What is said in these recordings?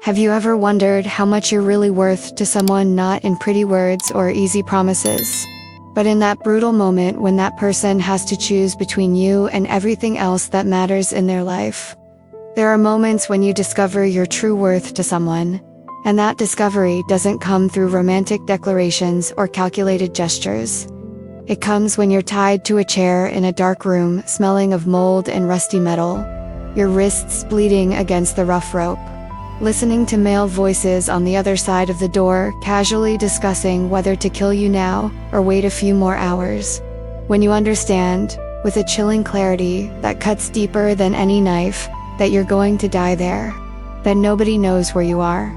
Have you ever wondered how much you're really worth to someone, not in pretty words or easy promises, but in that brutal moment when that person has to choose between you and everything else that matters in their life? There are moments when you discover your true worth to someone, and that discovery doesn't come through romantic declarations or calculated gestures. It comes when you're tied to a chair in a dark room, smelling of mold and rusty metal, your wrists bleeding against the rough rope, listening to male voices on the other side of the door, casually discussing whether to kill you now or wait a few more hours. When you understand, with a chilling clarity that cuts deeper than any knife, that you're going to die there, that nobody knows where you are,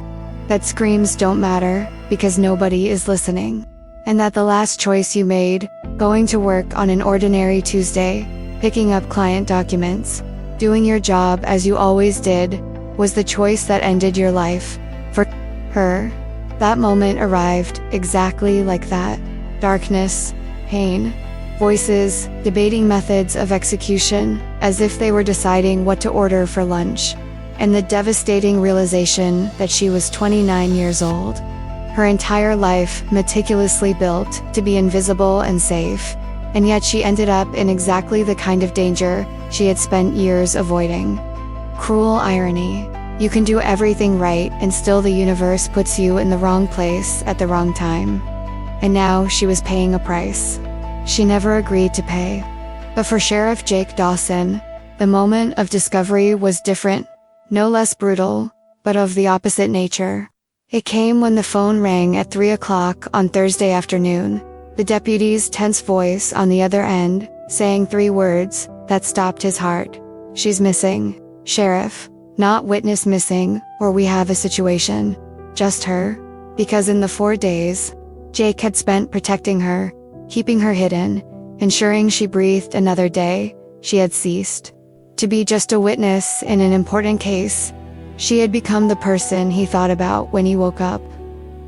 that screams don't matter because nobody is listening, and that the last choice you made, going to work on an ordinary Tuesday, picking up client documents, doing your job as you always did, was the choice that ended your life. For her, that moment arrived exactly like that. Darkness, pain, voices, debating methods of execution, as if they were deciding what to order for lunch, and the devastating realization that she was 29 years old. Her entire life meticulously built to be invisible and safe, and yet she ended up in exactly the kind of danger she had spent years avoiding. Cruel irony. You can do everything right and still the universe puts you in the wrong place at the wrong time. And now she was paying a price she never agreed to pay. But for Sheriff Jake Dawson, the moment of discovery was different, no less brutal, but of the opposite nature. It came when the phone rang at 3 o'clock on Thursday afternoon, the deputy's tense voice on the other end, saying 3 words that stopped his heart. "She's missing, Sheriff. Not witness missing, or we have a situation. Just her." Because in the 4 days Jake had spent protecting her, keeping her hidden, ensuring she breathed another day, she had ceased to be just a witness in an important case. She had become the person he thought about when he woke up,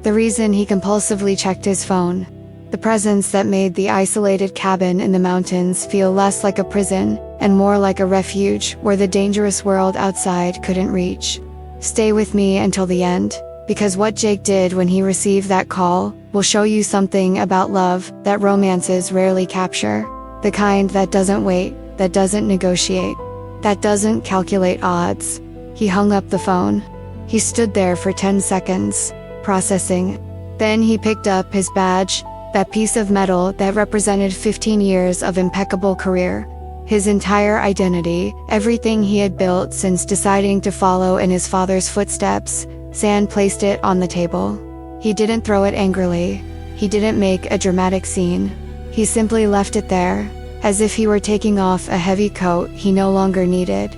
the reason he compulsively checked his phone, the presence that made the isolated cabin in the mountains feel less like a prison and more like a refuge where the dangerous world outside couldn't reach. Stay with me until the end, because what Jake did when he received that call will show you something about love that romances rarely capture, the kind that doesn't wait, that doesn't negotiate, that doesn't calculate odds. He hung up the phone. He stood there for 10 seconds, processing. Then he picked up his badge, that piece of metal that represented 15 years of impeccable career, his entire identity, everything he had built since deciding to follow in his father's footsteps. Sand placed it on the table. He didn't throw it angrily. He didn't make a dramatic scene. He simply left it there, as if he were taking off a heavy coat he no longer needed.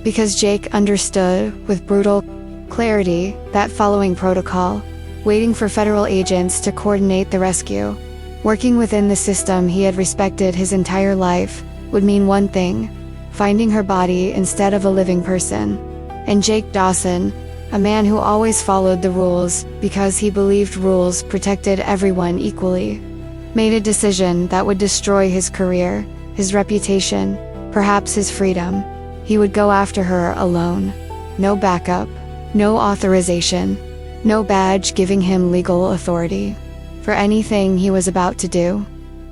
Because Jake understood, with brutal clarity, that following protocol, waiting for federal agents to coordinate the rescue, working within the system he had respected his entire life, would mean one thing: finding her body instead of a living person. And Jake Dawson, a man who always followed the rules because he believed rules protected everyone equally, made a decision that would destroy his career, his reputation, perhaps his freedom. He would go after her alone. No backup, no authorization, no badge giving him legal authority for anything he was about to do.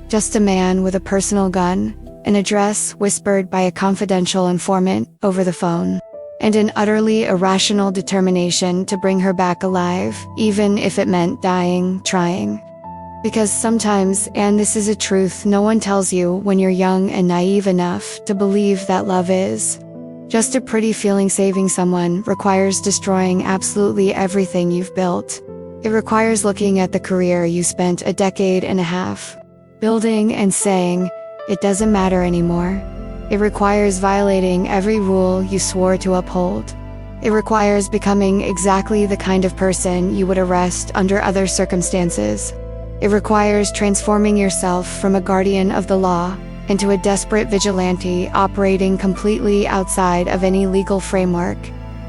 Just a man with a personal gun, an address whispered by a confidential informant over the phone, and an utterly irrational determination to bring her back alive, even if it meant dying trying. Because sometimes, and this is a truth no one tells you when you're young and naive enough to believe that love is just a pretty feeling, saving someone requires destroying absolutely everything you've built. It requires looking at the career you spent a decade and a half building and saying, it doesn't matter anymore. It requires violating every rule you swore to uphold. It requires becoming exactly the kind of person you would arrest under other circumstances. It requires transforming yourself from a guardian of the law into a desperate vigilante operating completely outside of any legal framework.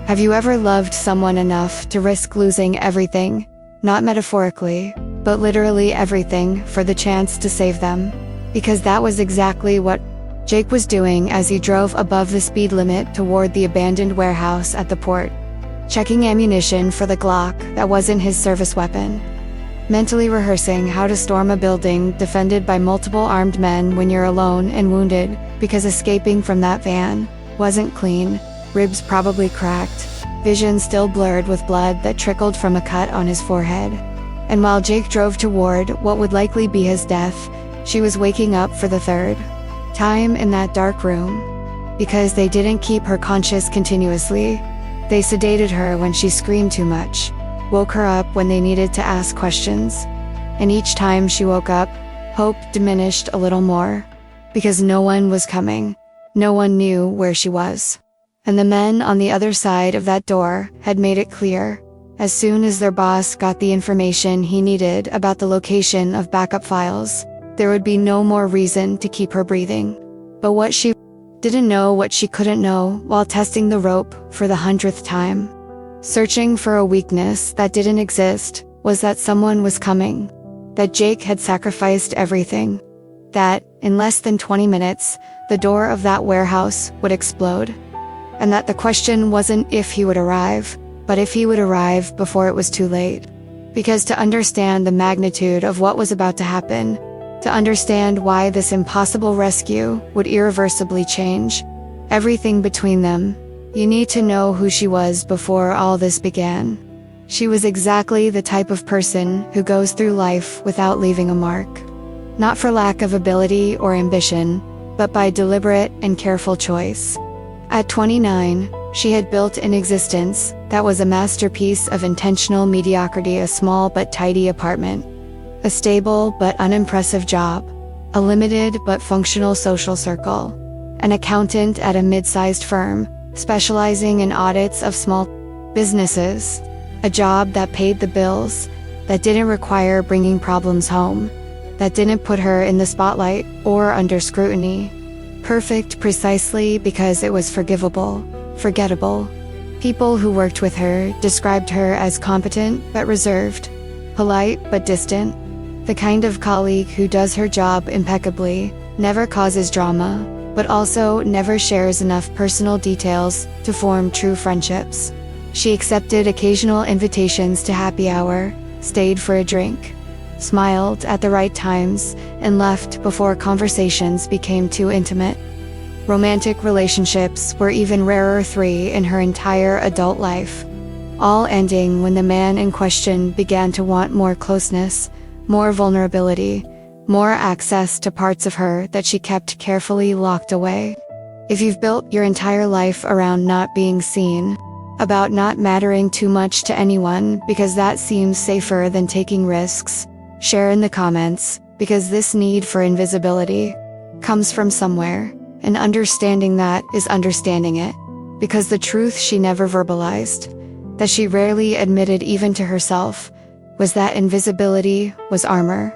Have you ever loved someone enough to risk losing everything, not metaphorically, but literally everything, for the chance to save them? Because that was exactly what Jake was doing as he drove above the speed limit toward the abandoned warehouse at the port. checking ammunition for the Glock that wasn't his service weapon, mentally rehearsing how to storm a building defended by multiple armed men when you're alone and wounded because escaping from that van wasn't clean, ribs probably cracked, vision still blurred with blood that trickled from a cut on his forehead. And while Jake drove toward what would likely be his death, she was waking up for the third time in that dark room. Because they didn't keep her conscious continuously, they sedated her when she screamed too much, woke her up when they needed to ask questions. And each time she woke up, hope diminished a little more. Because no one was coming. No one knew where she was. And the men on the other side of that door had made it clear. As soon as their boss got the information he needed about the location of backup files, there would be no more reason to keep her breathing. But what she didn't know, what she couldn't know while testing the rope for the 100th time, searching for a weakness that didn't exist, was that someone was coming. That Jake had sacrificed everything. That, in less than 20 minutes, the door of that warehouse would explode. And that the question wasn't if he would arrive, but if he would arrive before it was too late. Because to understand the magnitude of what was about to happen, to understand why this impossible rescue would irreversibly change everything between them, you need to know who she was before all this began. She was exactly the type of person who goes through life without leaving a mark. Not for lack of ability or ambition, but by deliberate and careful choice. At 29, she had built an existence that was a masterpiece of intentional mediocrity, a small but tidy apartment, a stable but unimpressive job, a limited but functional social circle, an accountant at a mid-sized firm, specializing in audits of small businesses, a job that paid the bills, that didn't require bringing problems home, that didn't put her in the spotlight or under scrutiny. Perfect precisely because it was forgivable, forgettable. People who worked with her described her as competent but reserved, polite but distant, the kind of colleague who does her job impeccably, never causes drama, but also never shares enough personal details to form true friendships. She accepted occasional invitations to happy hour, stayed for a drink, smiled at the right times, and left before conversations became too intimate. Romantic relationships were even rarer, 3 in her entire adult life, all ending when the man in question began to want more closeness, more vulnerability, more access to parts of her that she kept carefully locked away. If you've built your entire life around not being seen, about not mattering too much to anyone because that seems safer than taking risks, share in the comments, because this need for invisibility comes from somewhere, and understanding that is understanding it, because the truth she never verbalized, that she rarely admitted even to herself, was that invisibility was armor.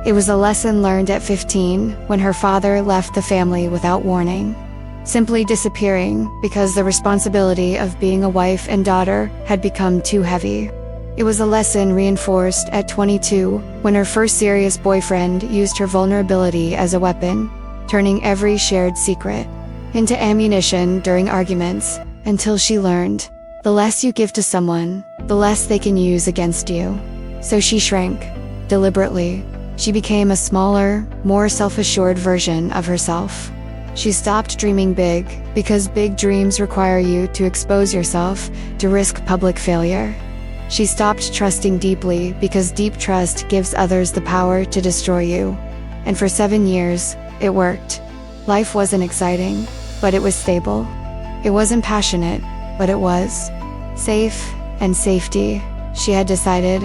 It was a lesson learned at 15 when her father left the family without warning, simply disappearing because the responsibility of being a wife and daughter had become too heavy. It was a lesson reinforced at 22 when her first serious boyfriend used her vulnerability as a weapon, turning every shared secret into ammunition during arguments, until she learned, the less you give to someone, the less they can use against you. So she shrank, deliberately. She became a smaller, more self-assured version of herself. She stopped dreaming big, because big dreams require you to expose yourself, to risk public failure. She stopped trusting deeply, because deep trust gives others the power to destroy you. And for 7 years, it worked. Life wasn't exciting, but it was stable. It wasn't passionate, but it was safe, and safety, she had decided,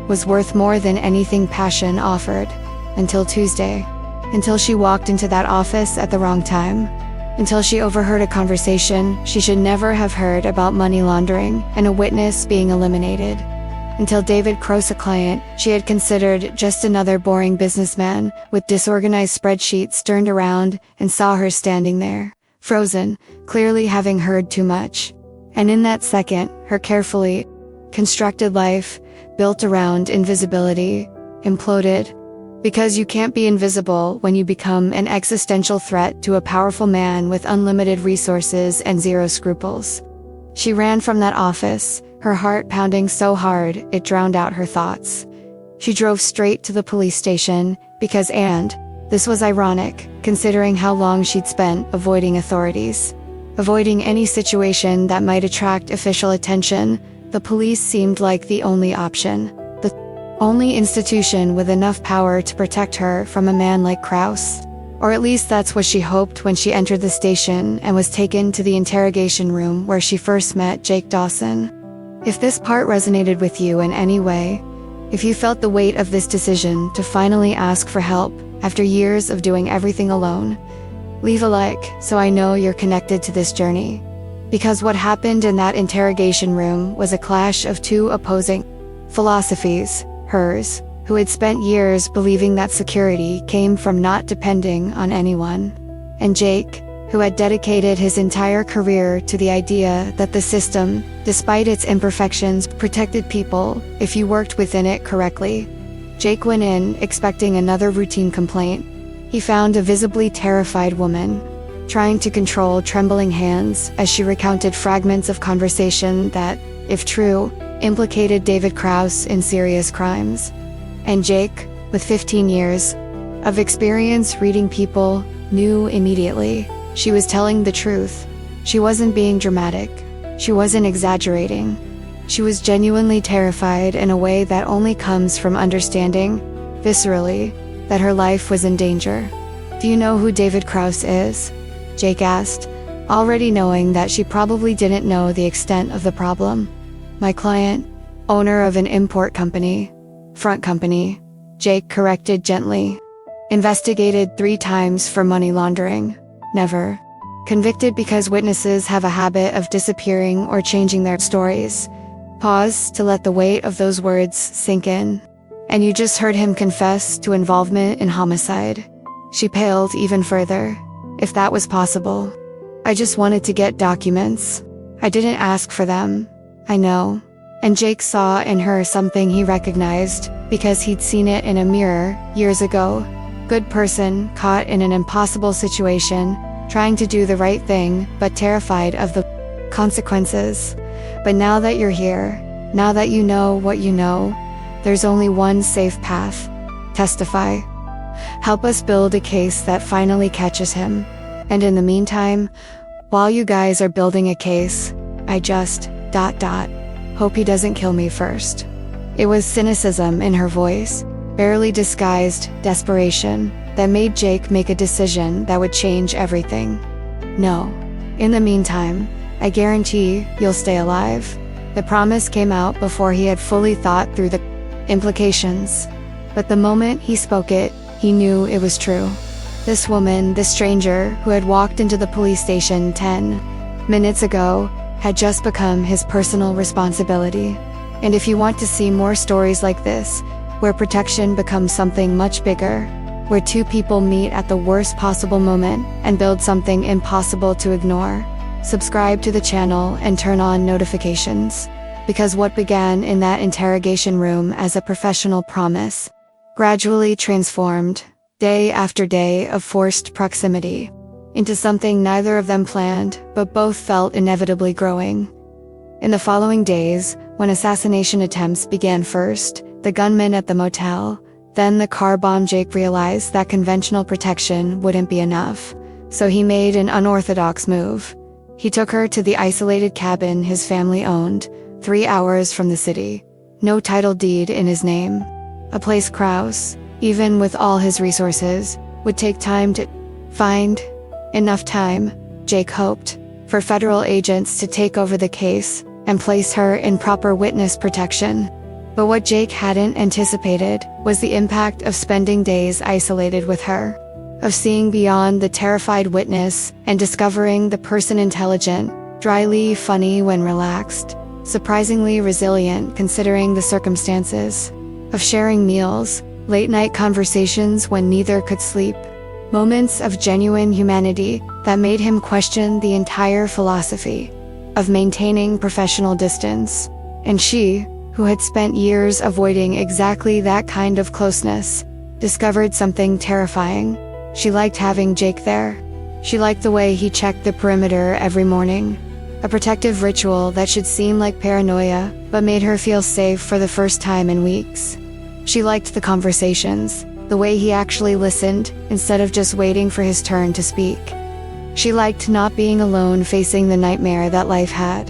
was worth more than anything passion offered. Until Tuesday. Until she walked into that office at the wrong time. Until she overheard a conversation she should never have heard about money laundering and a witness being eliminated. Until David Cross, a client she had considered just another boring businessman with disorganized spreadsheets, turned around and saw her standing there, frozen, clearly having heard too much. And in that second, her carefully constructed life, built around invisibility, imploded. Because you can't be invisible when you become an existential threat to a powerful man with unlimited resources and zero scruples. She ran from that office, her heart pounding so hard it drowned out her thoughts. She drove straight to the police station because, and this was ironic, considering how long she'd spent avoiding authorities. Avoiding any situation that might attract official attention, the police seemed like the only option. The only institution with enough power to protect her from a man like Kraus. Or at least that's what she hoped when she entered the station and was taken to the interrogation room where she first met Jake Dawson. If this part resonated with you in any way, if you felt the weight of this decision to finally ask for help after years of doing everything alone, leave a like so I know you're connected to this journey. Because what happened in that interrogation room was a clash of two opposing philosophies, hers, who had spent years believing that security came from not depending on anyone, and Jake, who had dedicated his entire career to the idea that the system, despite its imperfections, protected people if you worked within it correctly. Jake went in expecting another routine complaint. He found a visibly terrified woman, trying to control trembling hands as she recounted fragments of conversation that, if true, implicated David Kraus in serious crimes. And Jake, with 15 years of experience reading people, knew immediately she was telling the truth. She wasn't being dramatic. She wasn't exaggerating. She was genuinely terrified in a way that only comes from understanding, viscerally, that her life was in danger. "Do you know who David Kraus is?" Jake asked, already knowing that she probably didn't know the extent of the problem. "My client, owner of an import company. Front company," Jake corrected gently. "Investigated 3 times for money laundering. Never. Convicted because witnesses have a habit of disappearing or changing their stories." Pause to let the weight of those words sink in. "And you just heard him confess to involvement in homicide." She paled even further. "If that was possible. I just wanted to get documents. I didn't ask for them. I know." And Jake saw in her something he recognized, because he'd seen it in a mirror, years ago. Good person, caught in an impossible situation, trying to do the right thing, but terrified of the consequences. But now that you're here, now that you know what you know, there's only one safe path. Testify. Help us build a case that finally catches him. And in the meantime, while you guys are building a case, I just, hope he doesn't kill me first." It was cynicism in her voice, barely disguised desperation, that made Jake make a decision that would change everything. "No. In the meantime, I guarantee you'll stay alive." The promise came out before he had fully thought through the implications. But the moment he spoke it, he knew it was true. This woman, this stranger who had walked into the police station 10 minutes ago, had just become his personal responsibility. And if you want to see more stories like this, where protection becomes something much bigger, where two people meet at the worst possible moment and build something impossible to ignore, subscribe to the channel and turn on notifications. Because what began in that interrogation room as a professional promise gradually transformed, day after day of forced proximity, into something neither of them planned, but both felt inevitably growing. In the following days, when assassination attempts began first, the gunman at the motel, then the car bomb, Jake realized that conventional protection wouldn't be enough. So he made an unorthodox move. He took her to the isolated cabin his family owned, 3 hours from the city. No title deed in his name. A place Kraus, even with all his resources, would take time to find. Enough time, Jake hoped, for federal agents to take over the case and place her in proper witness protection. But what Jake hadn't anticipated was the impact of spending days isolated with her, of seeing beyond the terrified witness and discovering the person intelligent, dryly funny when relaxed, surprisingly resilient considering the circumstances, of sharing meals, late-night conversations when neither could sleep, moments of genuine humanity that made him question the entire philosophy of maintaining professional distance. And she, who had spent years avoiding exactly that kind of closeness, discovered something terrifying. She liked having Jake there. She liked the way he checked the perimeter every morning, A protective ritual that should seem like paranoia, but made her feel safe for the first time in weeks. She liked the conversations, the way he actually listened, instead of just waiting for his turn to speak. She liked not being alone facing the nightmare that life had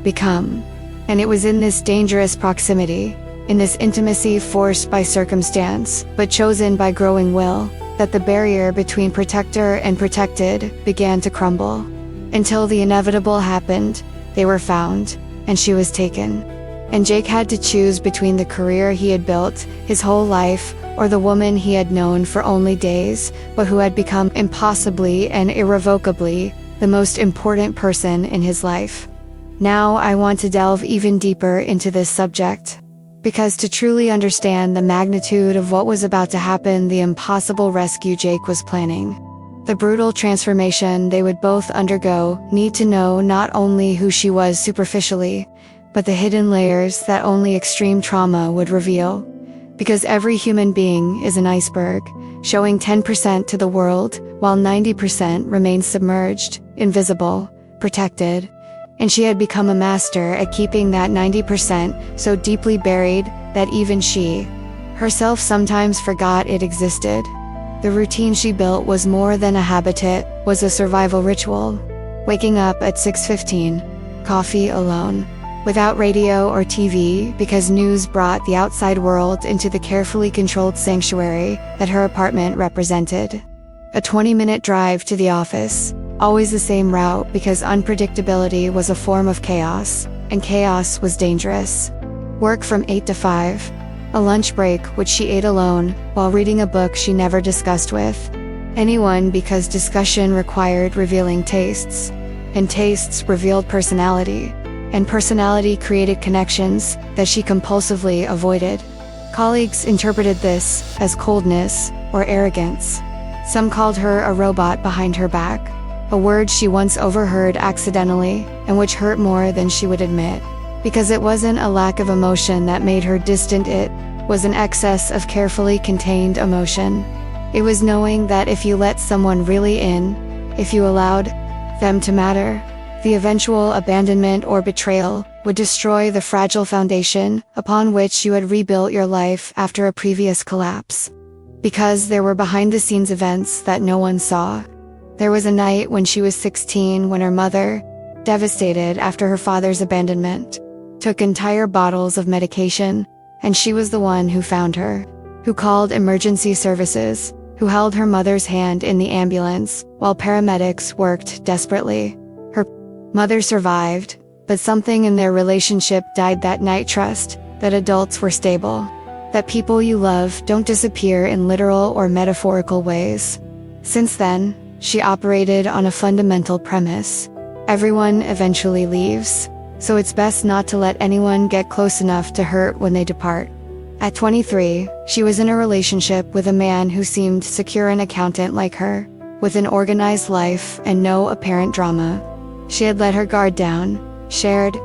become. And it was in this dangerous proximity, in this intimacy forced by circumstance, but chosen by growing will, that the barrier between protector and protected began to crumble. Until the inevitable happened, they were found, and she was taken. And Jake had to choose between the career he had built his whole life, or the woman he had known for only days, but who had become impossibly and irrevocably the most important person in his life. Now I want to delve even deeper into this subject. Because to truly understand the magnitude of what was about to happen, the impossible rescue Jake was planning, the brutal transformation they would both undergo, need to know not only who she was superficially, but the hidden layers that only extreme trauma would reveal. Because every human being is an iceberg, showing 10% to the world, while 90% remains submerged, invisible, protected. And she had become a master at keeping that 90% so deeply buried that even she herself sometimes forgot it existed. The routine she built was more than a habitat, was a survival ritual. Waking up at 6:15, coffee alone, without radio or TV, because news brought the outside world into the carefully controlled sanctuary that her apartment represented. A 20-minute drive to the office, always the same route because unpredictability was a form of chaos, and chaos was dangerous. Work from 8 to 5. A lunch break which she ate alone, while reading a book she never discussed with anyone because discussion required revealing tastes, and tastes revealed personality, and personality created connections that she compulsively avoided. Colleagues interpreted this as coldness or arrogance. Some called her a robot behind her back, a word she once overheard accidentally, and which hurt more than she would admit. Because it wasn't a lack of emotion that made her distant, it was an excess of carefully contained emotion. It was knowing that if you let someone really in, if you allowed them to matter, the eventual abandonment or betrayal would destroy the fragile foundation upon which you had rebuilt your life after a previous collapse. Because there were behind-the-scenes events that no one saw. There was a night when she was 16 when her mother, devastated after her father's abandonment, took entire bottles of medication, and she was the one who found her, who called emergency services, who held her mother's hand in the ambulance while paramedics worked desperately. Her mother survived, but something in their relationship died that night. Trust that adults were stable, that people you love don't disappear in literal or metaphorical ways. Since then, she operated on a fundamental premise. Everyone eventually leaves, so it's best not to let anyone get close enough to hurt when they depart. At 23, she was in a relationship with a man who seemed secure, an accountant like her, with an organized life and no apparent drama. She had let her guard down, shared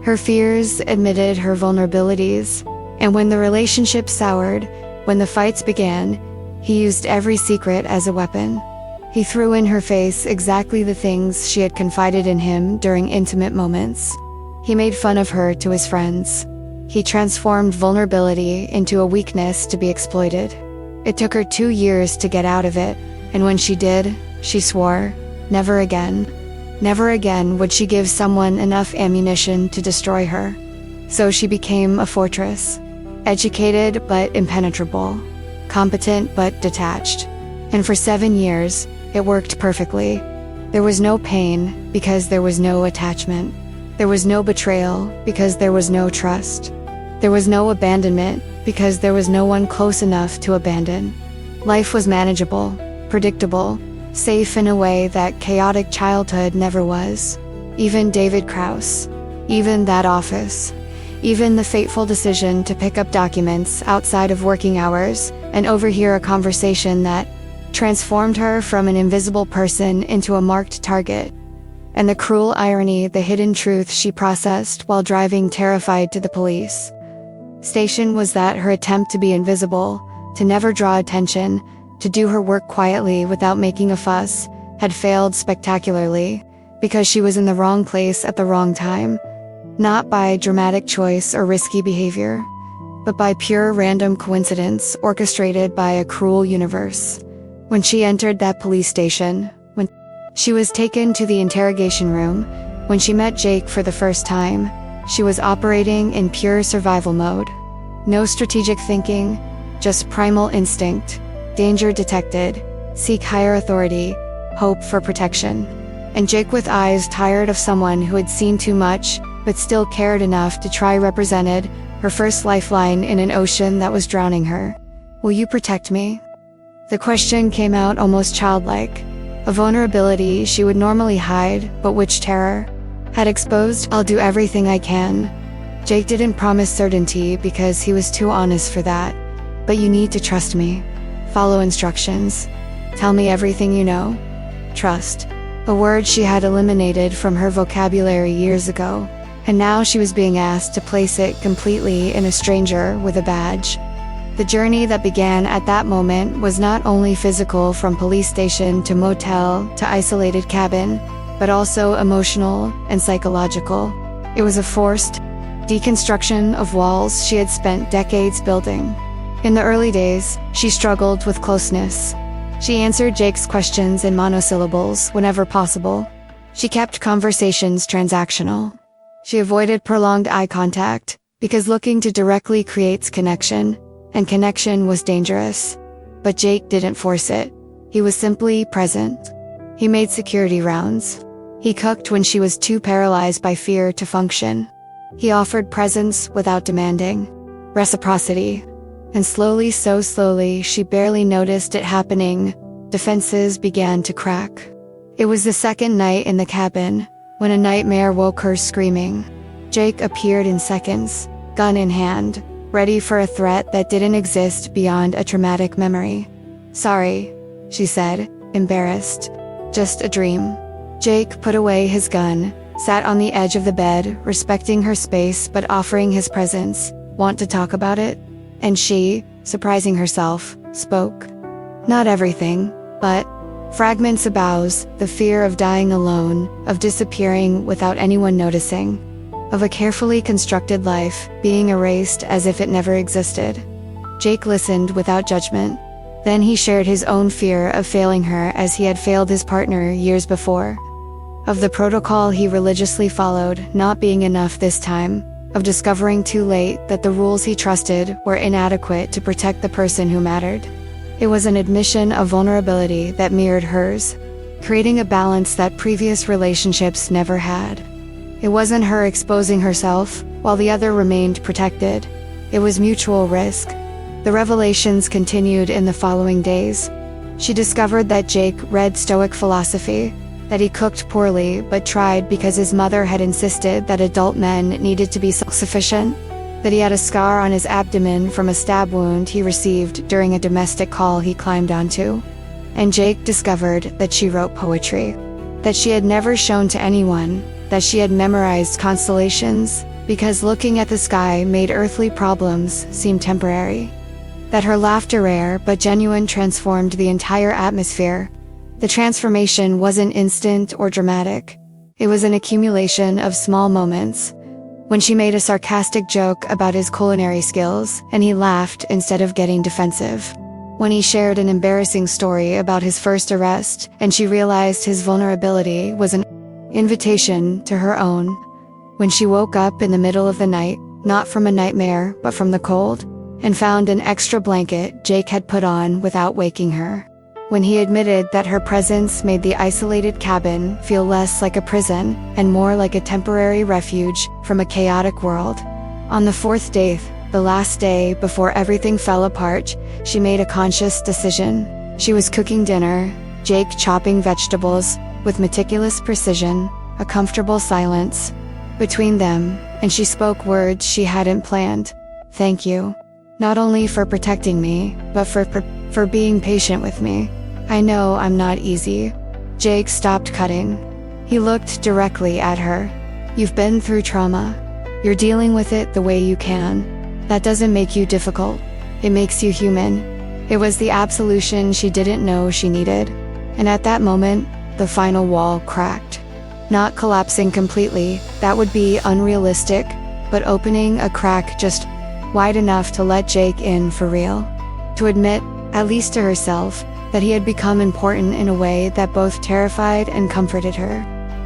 her fears, admitted her vulnerabilities, and when the relationship soured, when the fights began, he used every secret as a weapon. He threw in her face exactly the things she had confided in him during intimate moments. He made fun of her to his friends. He transformed vulnerability into a weakness to be exploited. It took her 2 years to get out of it, and when she did, she swore, never again. Never again would she give someone enough ammunition to destroy her. So she became a fortress. Educated but impenetrable. Competent but detached. And for 7 years, it worked perfectly. There was no pain, because there was no attachment. There was no betrayal, because there was no trust. There was no abandonment, because there was no one close enough to abandon. Life was manageable, predictable, safe in a way that chaotic childhood never was. Even David Krauss. Even that office. Even the fateful decision to pick up documents outside of working hours and overhear a conversation that transformed her from an invisible person into a marked target. And the cruel irony, the hidden truth she processed while driving terrified to the police station was that her attempt to be invisible, to never draw attention, to do her work quietly without making a fuss, had failed spectacularly. because she was in the wrong place at the wrong time, not by dramatic choice or risky behavior, but by pure random coincidence orchestrated by a cruel universe. When she entered that police station, when she was taken to the interrogation room, when she met Jake for the first time, she was operating in pure survival mode. No strategic thinking, just primal instinct, danger detected, seek higher authority, hope for protection. And Jake, with eyes tired of someone who had seen too much, but still cared enough to try, represented her first lifeline in an ocean that was drowning her. Will you protect me? The question came out almost childlike. A vulnerability she would normally hide, but which terror had exposed. I'll do everything I can. Jake didn't promise certainty because he was too honest for that. But you need to trust me. Follow instructions. Tell me everything you know. Trust. A word she had eliminated from her vocabulary years ago, and now she was being asked to place it completely in a stranger with a badge. The journey that began at that moment was not only physical, from police station to motel to isolated cabin, but also emotional and psychological. It was a forced deconstruction of walls she had spent decades building. In the early days, she struggled with closeness. She answered Jake's questions in monosyllables whenever possible. She kept conversations transactional. She avoided prolonged eye contact, because looking to directly creates connection, and connection was dangerous. But Jake didn't force it. He was simply present. He made security rounds. He cooked when she was too paralyzed by fear to function. He offered presence without demanding. Reciprocity. And slowly, so slowly, she barely noticed it happening, defenses began to crack. It was the second night in the cabin, when a nightmare woke her screaming. Jake appeared in seconds, gun in hand, ready for a threat that didn't exist beyond a traumatic memory. Sorry, she said, embarrassed. Just a dream. Jake put away his gun, sat on the edge of the bed, respecting her space but offering his presence. Want to talk about it? And she, surprising herself, spoke. Not everything, but fragments about the fear of dying alone, of disappearing without anyone noticing, of a carefully constructed life being erased as if it never existed. Jake listened without judgment. Then he shared his own fear of failing her as he had failed his partner years before. Of the protocol he religiously followed not being enough this time. Of discovering too late that the rules he trusted were inadequate to protect the person who mattered. It was an admission of vulnerability that mirrored hers, creating a balance that previous relationships never had. It wasn't her exposing herself, while the other remained protected. It was mutual risk. The revelations continued in the following days. She discovered that Jake read Stoic philosophy, that he cooked poorly but tried because his mother had insisted that adult men needed to be self-sufficient, that he had a scar on his abdomen from a stab wound he received during a domestic call he climbed onto. And Jake discovered that she wrote poetry, that she had never shown to anyone, that she had memorized constellations, because looking at the sky made earthly problems seem temporary, that her laughter, rare but genuine, transformed the entire atmosphere. The transformation wasn't instant or dramatic. It was an accumulation of small moments. When she made a sarcastic joke about his culinary skills, and he laughed instead of getting defensive. When he shared an embarrassing story about his first arrest, and she realized his vulnerability was an invitation to her own. When she woke up in the middle of the night, not from a nightmare, but from the cold, and found an extra blanket Jake had put on without waking her. When he admitted that her presence made the isolated cabin feel less like a prison and more like a temporary refuge from a chaotic world. On the fourth day, the last day before everything fell apart, she made a conscious decision. She was cooking dinner, Jake chopping vegetables with meticulous precision, a comfortable silence between them, and she spoke words she hadn't planned. Thank you. Not only for protecting me, but for being patient with me. I know I'm not easy. Jake stopped cutting. He looked directly at her. You've been through trauma. You're dealing with it the way you can. That doesn't make you difficult. It makes you human. It was the absolution she didn't know she needed. And at that moment, the final wall cracked. Not collapsing completely, that would be unrealistic, but opening a crack just wide enough to let Jake in for real. To admit, at least to herself, that he had become important in a way that both terrified and comforted her.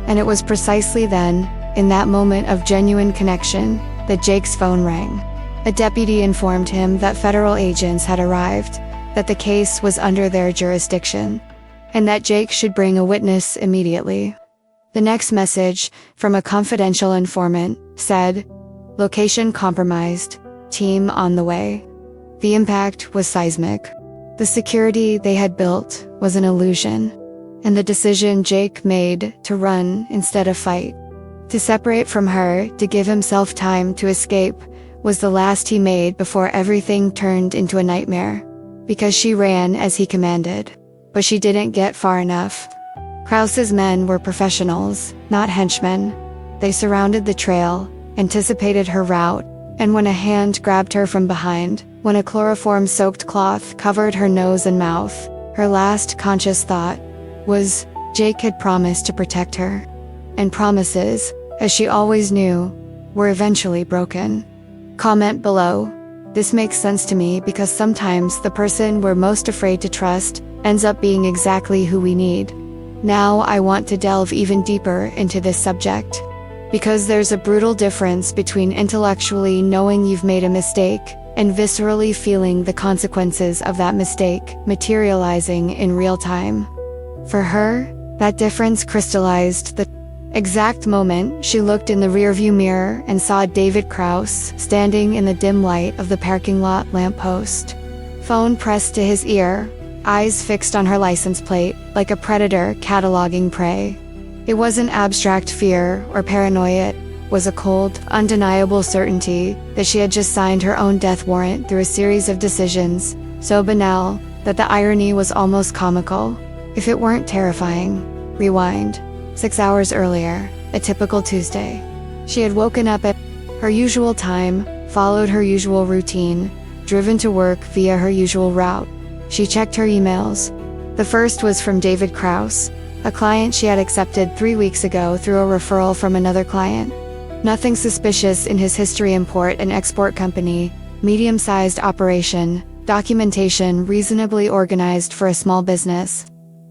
And it was precisely then, in that moment of genuine connection, that Jake's phone rang. A deputy informed him that federal agents had arrived, that the case was under their jurisdiction, and that Jake should bring a witness immediately. The next message, from a confidential informant, said, "Location compromised, team on the way." The impact was seismic. The security they had built was an illusion, and the decision Jake made to run instead of fight, to separate from her, to give himself time to escape, was the last he made before everything turned into a nightmare. Because she ran as he commanded. But she didn't get far enough. Krause's men were professionals, not henchmen. They surrounded the trail, anticipated her route, and when a hand grabbed her from behind, when a chloroform-soaked cloth covered her nose and mouth, her last conscious thought was, Jake had promised to protect her. And promises, as she always knew, were eventually broken. Comment below. This makes sense to me because sometimes the person we're most afraid to trust ends up being exactly who we need. Now I want to delve even deeper into this subject. Because there's a brutal difference between intellectually knowing you've made a mistake and viscerally feeling the consequences of that mistake materializing in real time. For her, that difference crystallized the exact moment she looked in the rearview mirror and saw David Krause standing in the dim light of the parking lot lamppost. Phone pressed to his ear, eyes fixed on her license plate, like a predator cataloging prey. It wasn't abstract fear or paranoia, it was a cold, undeniable certainty that she had just signed her own death warrant through a series of decisions, so banal that the irony was almost comical. If it weren't terrifying. Rewind. 6 hours earlier, a typical Tuesday. She had woken up at her usual time, followed her usual routine, driven to work via her usual route. She checked her emails. The first was from David Krause, a client she had accepted 3 weeks ago through a referral from another client. Nothing suspicious in his history: import and export company, medium-sized operation, documentation reasonably organized for a small business.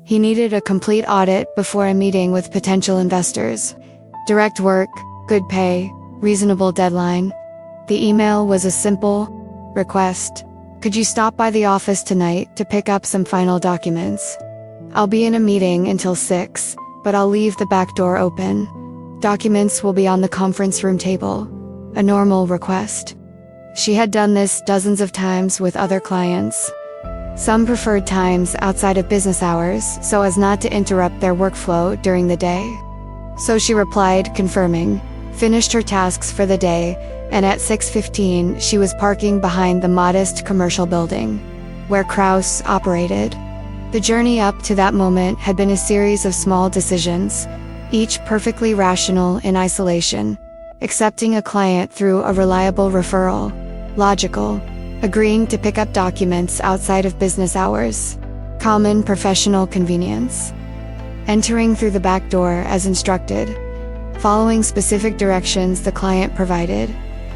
He needed a complete audit before a meeting with potential investors. Direct work, good pay, reasonable deadline. The email was a simple request. Could you stop by the office tonight to pick up some final documents? I'll be in a meeting until 6, but I'll leave the back door open. Documents will be on the conference room table. A normal request. She had done this dozens of times with other clients. Some preferred times outside of business hours so as not to interrupt their workflow during the day. So she replied, confirming, finished her tasks for the day, and at 6:15 she was parking behind the modest commercial building where Krause operated. The journey up to that moment had been a series of small decisions, each perfectly rational in isolation. Accepting a client through a reliable referral. Logical. Agreeing to pick up documents outside of business hours. Common professional convenience. Entering through the back door as instructed. Following specific directions the client provided.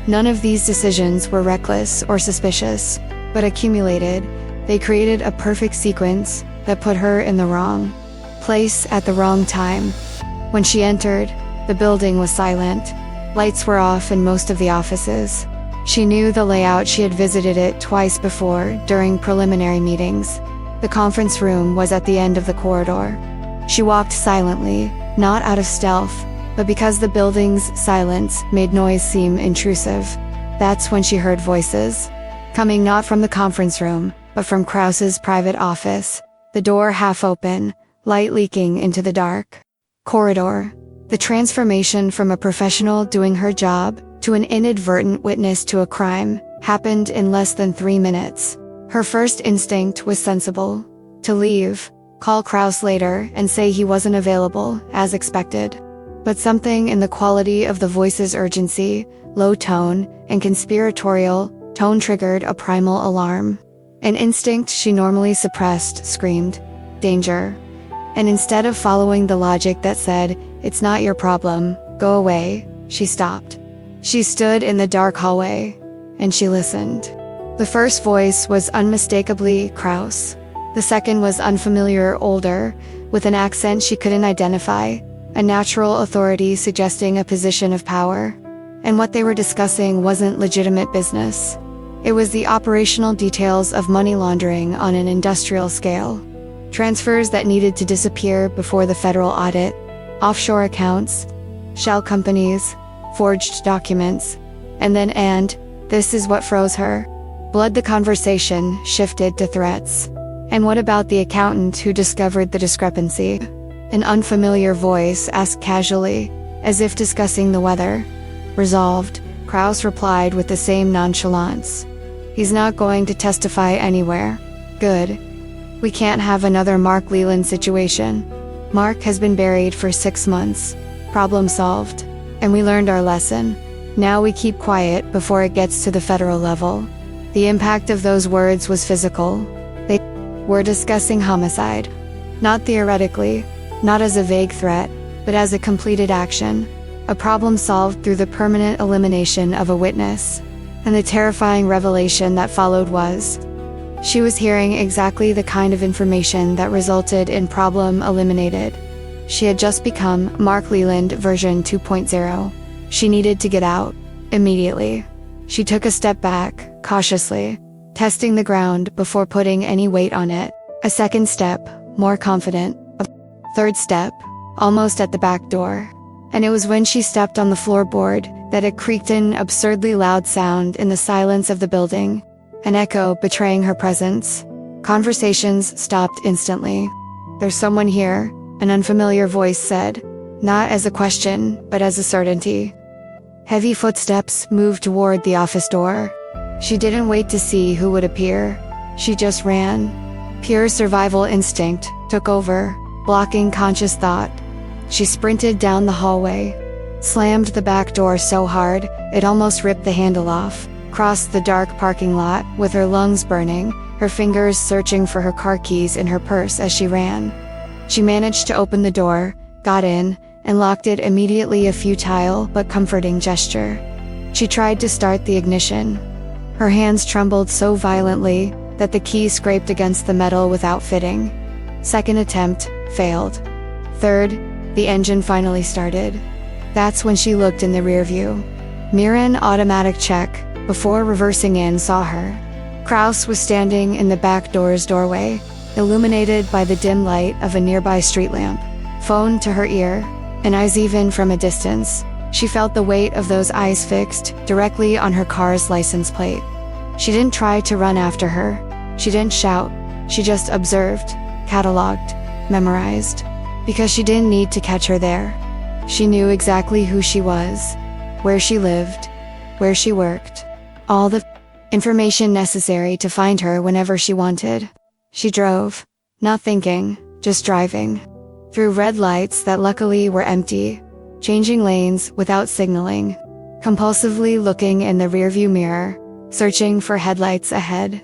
None of these decisions were reckless or suspicious, but accumulated, they created a perfect sequence that put her in the wrong place at the wrong time. When she entered, the building was silent. Lights were off in most of the offices. She knew the layout, she had visited it twice before during preliminary meetings. The conference room was at the end of the corridor. She walked silently, not out of stealth, but because the building's silence made noise seem intrusive. That's when she heard voices. Coming not from the conference room, but from Krause's private office. The door half open, light leaking into the dark corridor. The transformation from a professional doing her job to an inadvertent witness to a crime happened in less than 3 minutes. Her first instinct was sensible. To leave, call Krause later and say he wasn't available, as expected. But something in the quality of the voice's urgency, low tone, and conspiratorial tone triggered a primal alarm. An instinct she normally suppressed screamed, danger. And instead of following the logic that said, "It's not your problem. Go away." She stopped. She stood in the dark hallway, and she listened. The first voice was unmistakably Kraus. The second was unfamiliar, older, with an accent she couldn't identify, a natural authority suggesting a position of power. And what they were discussing wasn't legitimate business. It was the operational details of money laundering on an industrial scale. Transfers that needed to disappear before the federal audit, offshore accounts, shell companies, forged documents, and this is what froze her. Blood. The conversation shifted to threats. "And what about the accountant who discovered the discrepancy?" An unfamiliar voice asked casually, as if discussing the weather. "Resolved," Kraus replied with the same nonchalance. "He's not going to testify anywhere." "Good. We can't have another Mark Leland situation. Mark has been buried for 6 months. Problem solved. And we learned our lesson. Now we keep quiet before it gets to the federal level." The impact of those words was physical. They were discussing homicide. Not theoretically, not as a vague threat, but as a completed action. A problem solved through the permanent elimination of a witness. And the terrifying revelation that followed was, she was hearing exactly the kind of information that resulted in problem eliminated. She had just become Mark Leland version 2.0. She needed to get out, immediately. She took a step back, cautiously, testing the ground before putting any weight on it. A second step, more confident. A third step, almost at the back door. And it was when she stepped on the floorboard that it creaked, an absurdly loud sound in the silence of the building, an echo betraying her presence. Conversations stopped instantly. "There's someone here," an unfamiliar voice said, not as a question, but as a certainty. Heavy footsteps moved toward the office door. She didn't wait to see who would appear. She just ran. Pure survival instinct took over, blocking conscious thought. She sprinted down the hallway, slammed the back door so hard, it almost ripped the handle off, crossed the dark parking lot with her lungs burning, her fingers searching for her car keys in her purse as she ran. She managed to open the door, got in, and locked it immediately, a futile but comforting gesture. She tried to start the ignition. Her hands trembled so violently that the key scraped against the metal without fitting. Second attempt, failed. Third, the engine finally started. That's when she looked in the rearview mirror. An automatic check, before reversing in, saw her. Kraus was standing in the back door's doorway, illuminated by the dim light of a nearby street lamp. Phone to her ear, and eyes even from a distance. She felt the weight of those eyes fixed directly on her car's license plate. She didn't try to run after her. She didn't shout. She just observed, cataloged, memorized. Because she didn't need to catch her there. She knew exactly who she was, where she lived, where she worked. All the information necessary to find her whenever she wanted. She drove, not thinking, just driving. Through red lights that luckily were empty, changing lanes without signaling, compulsively looking in the rearview mirror, searching for headlights ahead.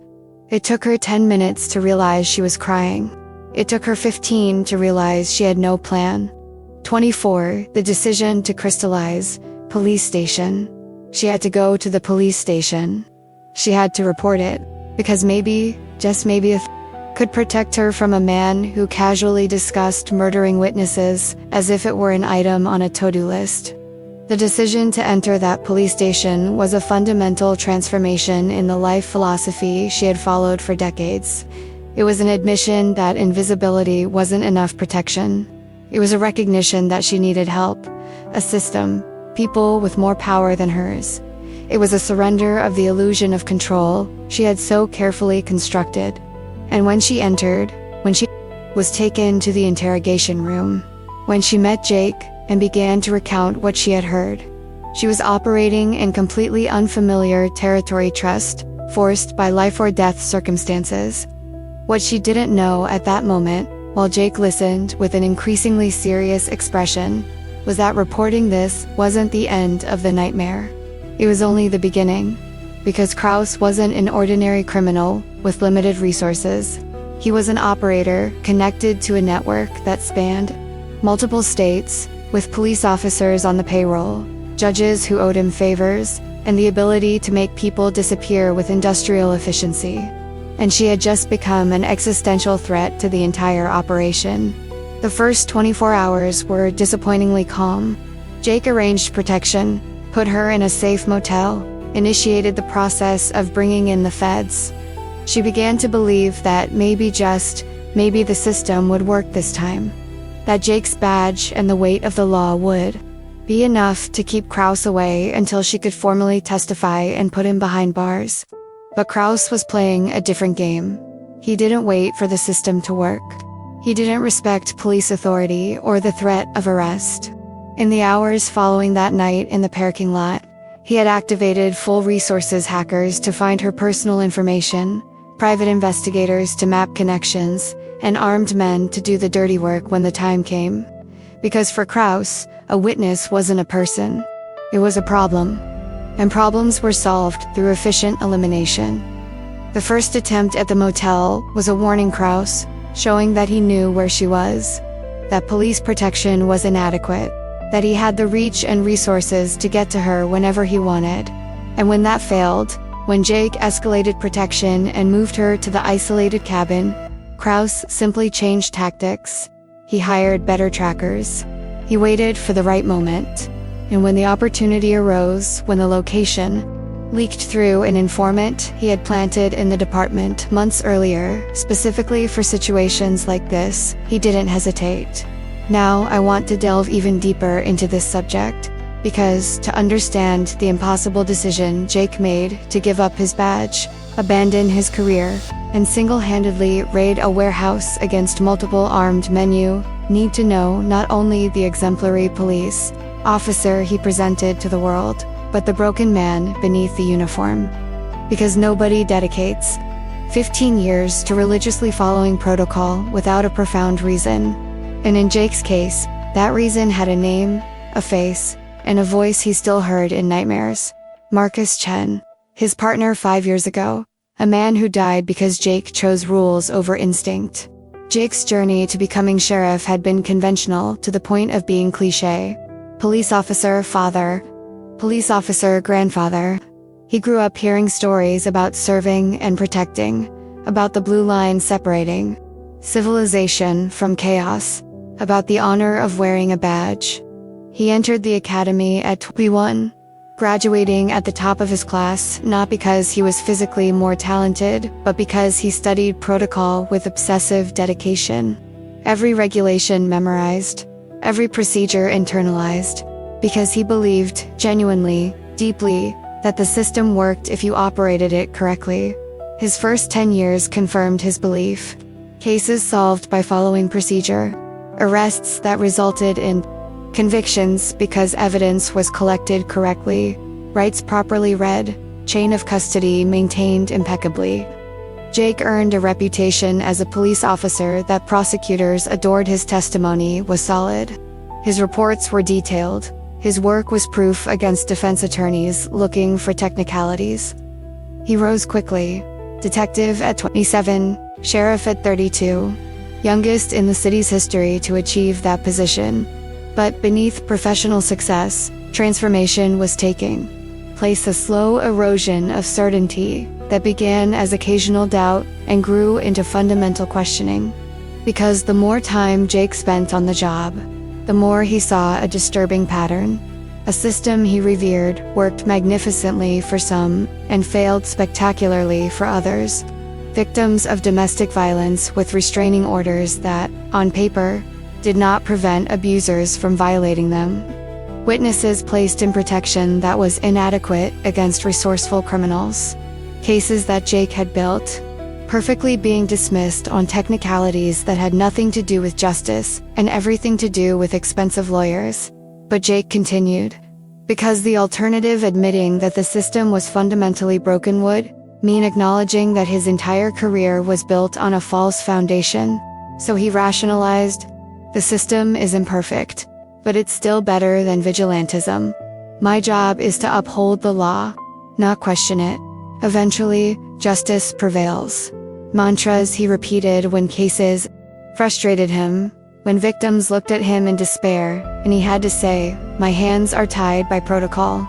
It took her 10 minutes to realize she was crying. It took her 15 to realize she had no plan. 24, the decision to crystallize, police station. She had to go to the police station. She had to report it, because maybe, just maybe, could protect her from a man who casually discussed murdering witnesses as if it were an item on a to-do list. The decision to enter that police station was a fundamental transformation in the life philosophy she had followed for decades. It was an admission that invisibility wasn't enough protection. It was a recognition that she needed help, a system, people with more power than hers. It was a surrender of the illusion of control she had so carefully constructed. And when she entered, when she was taken to the interrogation room, when she met Jake and began to recount what she had heard, she was operating in completely unfamiliar territory, trust, forced by life or death circumstances. What she didn't know at that moment, while Jake listened with an increasingly serious expression, was that reporting this wasn't the end of the nightmare. It was only the beginning. Because Kraus wasn't an ordinary criminal with limited resources. He was an operator connected to a network that spanned multiple states, with police officers on the payroll, judges who owed him favors, and the ability to make people disappear with industrial efficiency. And she had just become an existential threat to the entire operation. The first 24 hours were disappointingly calm. Jake arranged protection, put her in a safe motel, initiated the process of bringing in the feds. She began to believe that maybe the system would work this time. That Jake's badge and the weight of the law would be enough to keep Kraus away until she could formally testify and put him behind bars. But Kraus was playing a different game. He didn't wait for the system to work. He didn't respect police authority or the threat of arrest. In the hours following that night in the parking lot, he had activated full resources hackers to find her personal information, private investigators to map connections, and armed men to do the dirty work when the time came. Because for Kraus, a witness wasn't a person. It was a problem. And problems were solved through efficient elimination. The first attempt at the motel was a warning Kraus, showing that he knew where she was, that police protection was inadequate, that he had the reach and resources to get to her whenever he wanted. And when that failed, when Jake escalated protection and moved her to the isolated cabin, Kraus simply changed tactics. He hired better trackers. He waited for the right moment. And when the opportunity arose, when the location leaked through an informant he had planted in the department months earlier, specifically for situations like this, he didn't hesitate. Now I want to delve even deeper into this subject, because to understand the impossible decision Jake made to give up his badge, abandon his career, and single-handedly raid a warehouse against multiple armed men, you need to know not only the exemplary police officer he presented to the world, but the broken man beneath the uniform. Because nobody dedicates 15 years to religiously following protocol without a profound reason. And in Jake's case, that reason had a name, a face, and a voice he still heard in nightmares. Marcus Chen, his partner 5 years ago, a man who died because Jake chose rules over instinct. Jake's journey to becoming sheriff had been conventional to the point of being cliché. Police officer father, police officer grandfather. He grew up hearing stories about serving and protecting, about the blue line separating civilization from chaos, about the honor of wearing a badge. He entered the academy at 21, graduating at the top of his class not because he was physically more talented, but because he studied protocol with obsessive dedication. Every regulation memorized, every procedure internalized, because he believed, genuinely, deeply, that the system worked if you operated it correctly. His first 10 years confirmed his belief. Cases solved by following procedure. Arrests that resulted in convictions because evidence was collected correctly. Rights properly read. Chain of custody maintained impeccably. Jake earned a reputation as a police officer that prosecutors adored. His testimony was solid. His reports were detailed. His work was proof against defense attorneys looking for technicalities. He rose quickly. Detective at 27, sheriff at 32. Youngest in the city's history to achieve that position. But beneath professional success, transformation was taking place, a slow erosion of certainty that began as occasional doubt and grew into fundamental questioning. Because the more time Jake spent on the job, the more he saw a disturbing pattern. A system he revered worked magnificently for some and failed spectacularly for others. Victims of domestic violence with restraining orders that, on paper, did not prevent abusers from violating them. Witnesses placed in protection that was inadequate against resourceful criminals. Cases that Jake had built, perfectly being dismissed on technicalities that had nothing to do with justice and everything to do with expensive lawyers. But Jake continued. Because the alternative, admitting that the system was fundamentally broken, would mean acknowledging that his entire career was built on a false foundation. So he rationalized, the system is imperfect, but it's still better than vigilantism. My job is to uphold the law, not question it. Eventually, justice prevails. Mantras he repeated when cases frustrated him. when victims looked at him in despair, and he had to say, "My hands are tied by protocol."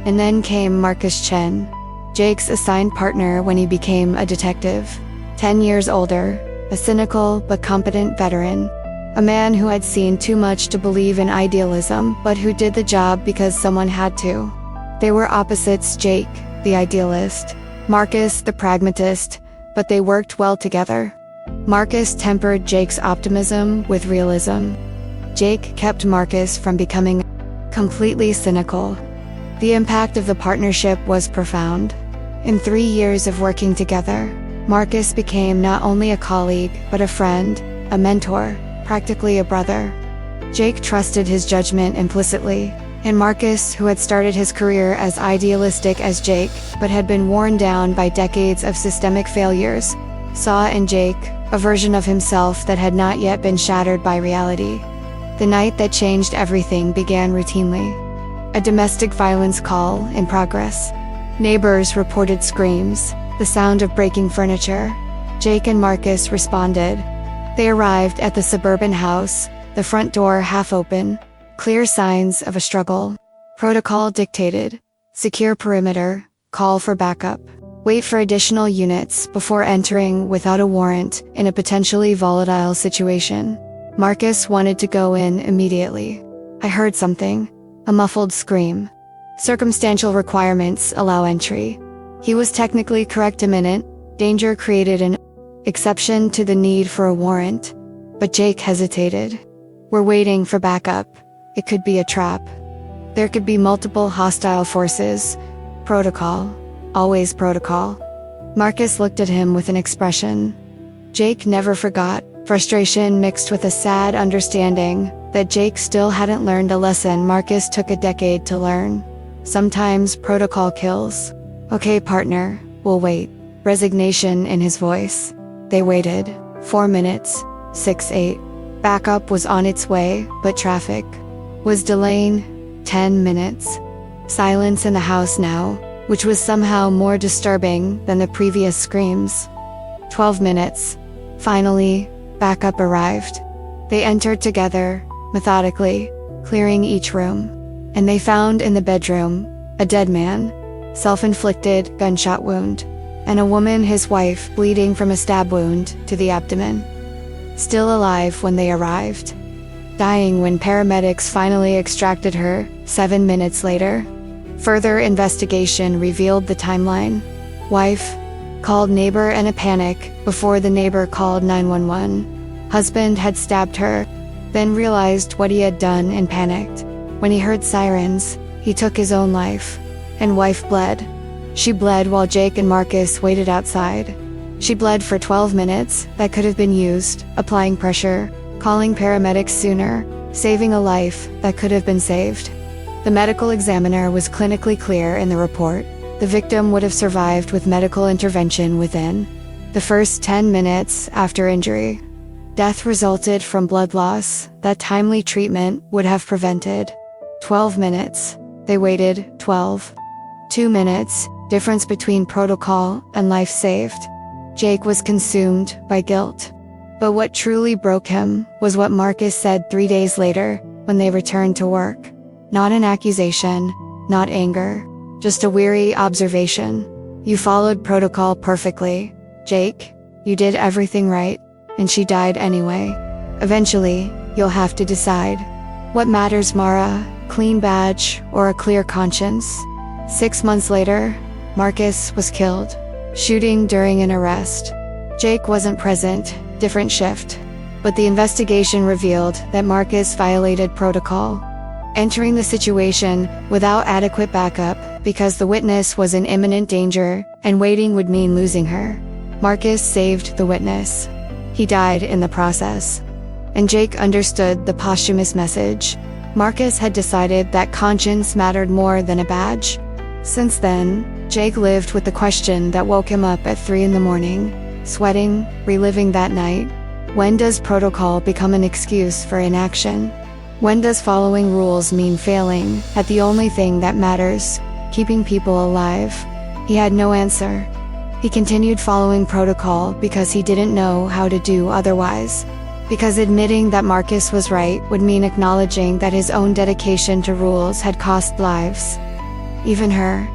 And then came Marcus Chen, Jake's assigned partner when he became a detective. 10 years older, a cynical but competent veteran. A man who had seen too much to believe in idealism, but who did the job because someone had to. They were opposites: Jake, the idealist; Marcus, the pragmatist, but they worked well together. Marcus tempered Jake's optimism with realism. Jake kept Marcus from becoming completely cynical. The impact of the partnership was profound. In 3 years of working together, Marcus became not only a colleague, but a friend, a mentor, practically a brother. Jake trusted his judgment implicitly, and Marcus, who had started his career as idealistic as Jake, but had been worn down by decades of systemic failures, saw in Jake a version of himself that had not yet been shattered by reality. The night that changed everything began routinely. A domestic violence call in progress. Neighbors reported screams, the sound of breaking furniture. Jake and Marcus responded. They arrived at the suburban house, the front door half open, clear signs of a struggle. Protocol dictated: secure perimeter, call for backup, wait for additional units before entering without a warrant in a potentially volatile situation. Marcus wanted to go in immediately. "I heard something," a muffled scream. "Circumstantial requirements allow entry." He was technically correct. Imminent danger created an exception to the need for a warrant. But Jake hesitated. "We're waiting for backup. It could be a trap. There could be multiple hostile forces. Protocol. Always protocol." Marcus looked at him with an expression Jake never forgot, frustration mixed with a sad understanding that Jake still hadn't learned a lesson Marcus took a decade to learn. Sometimes protocol kills. "Okay, partner, we'll wait." Resignation in his voice. They waited. 4 minutes. 6-8. Backup was on its way, but traffic was delaying. 10 minutes. Silence in the house now, which was somehow more disturbing than the previous screams. 12 minutes. Finally, backup arrived. They entered together, methodically, clearing each room. And they found in the bedroom a dead man, self-inflicted gunshot wound, and a woman, his wife, bleeding from a stab wound to the abdomen. Still alive when they arrived. Dying when paramedics finally extracted her, 7 minutes later. Further investigation revealed the timeline. Wife called neighbor in a panic before the neighbor called 911. Husband had stabbed her, then realized what he had done and panicked. When he heard sirens, he took his own life. And wife bled. She bled while Jake and Marcus waited outside. She bled for 12 minutes that could have been used, applying pressure, calling paramedics sooner, saving a life that could have been saved. The medical examiner was clinically clear in the report. The victim would have survived with medical intervention within the first 10 minutes after injury. Death resulted from blood loss that timely treatment would have prevented. 12 minutes. They waited. 12. 2 minutes. Difference between protocol and life saved. Jake was consumed by guilt. But what truly broke him was what Marcus said 3 days later when they returned to work. Not an accusation, not anger, just a weary observation. "You followed protocol perfectly, Jake. You did everything right, and she died anyway. Eventually, you'll have to decide. What matters, Mara, clean badge or a clear conscience?" 6 months later, Marcus was killed. Shooting during an arrest. Jake wasn't present, different shift. But the investigation revealed that Marcus violated protocol, entering the situation without adequate backup because the witness was in imminent danger and waiting would mean losing her. Marcus saved the witness. He died in the process. And Jake understood the posthumous message. Marcus had decided that conscience mattered more than a badge. Since then, Jake lived with the question that woke him up at 3 in the morning, sweating, reliving that night. When does protocol become an excuse for inaction? When does following rules mean failing at the only thing that matters, keeping people alive? He had no answer. He continued following protocol because he didn't know how to do otherwise. Because admitting that Marcus was right would mean acknowledging that his own dedication to rules had cost lives. Even her.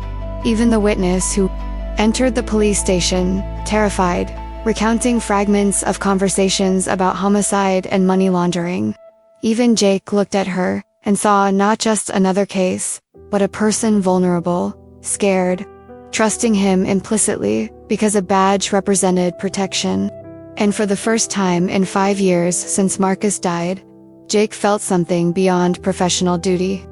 Even the witness who entered the police station, terrified, recounting fragments of conversations about homicide and money laundering. Even Jake looked at her and saw not just another case, but a person vulnerable, scared, trusting him implicitly because a badge represented protection. And for the first time in 5 years since Marcus died, Jake felt something beyond professional duty.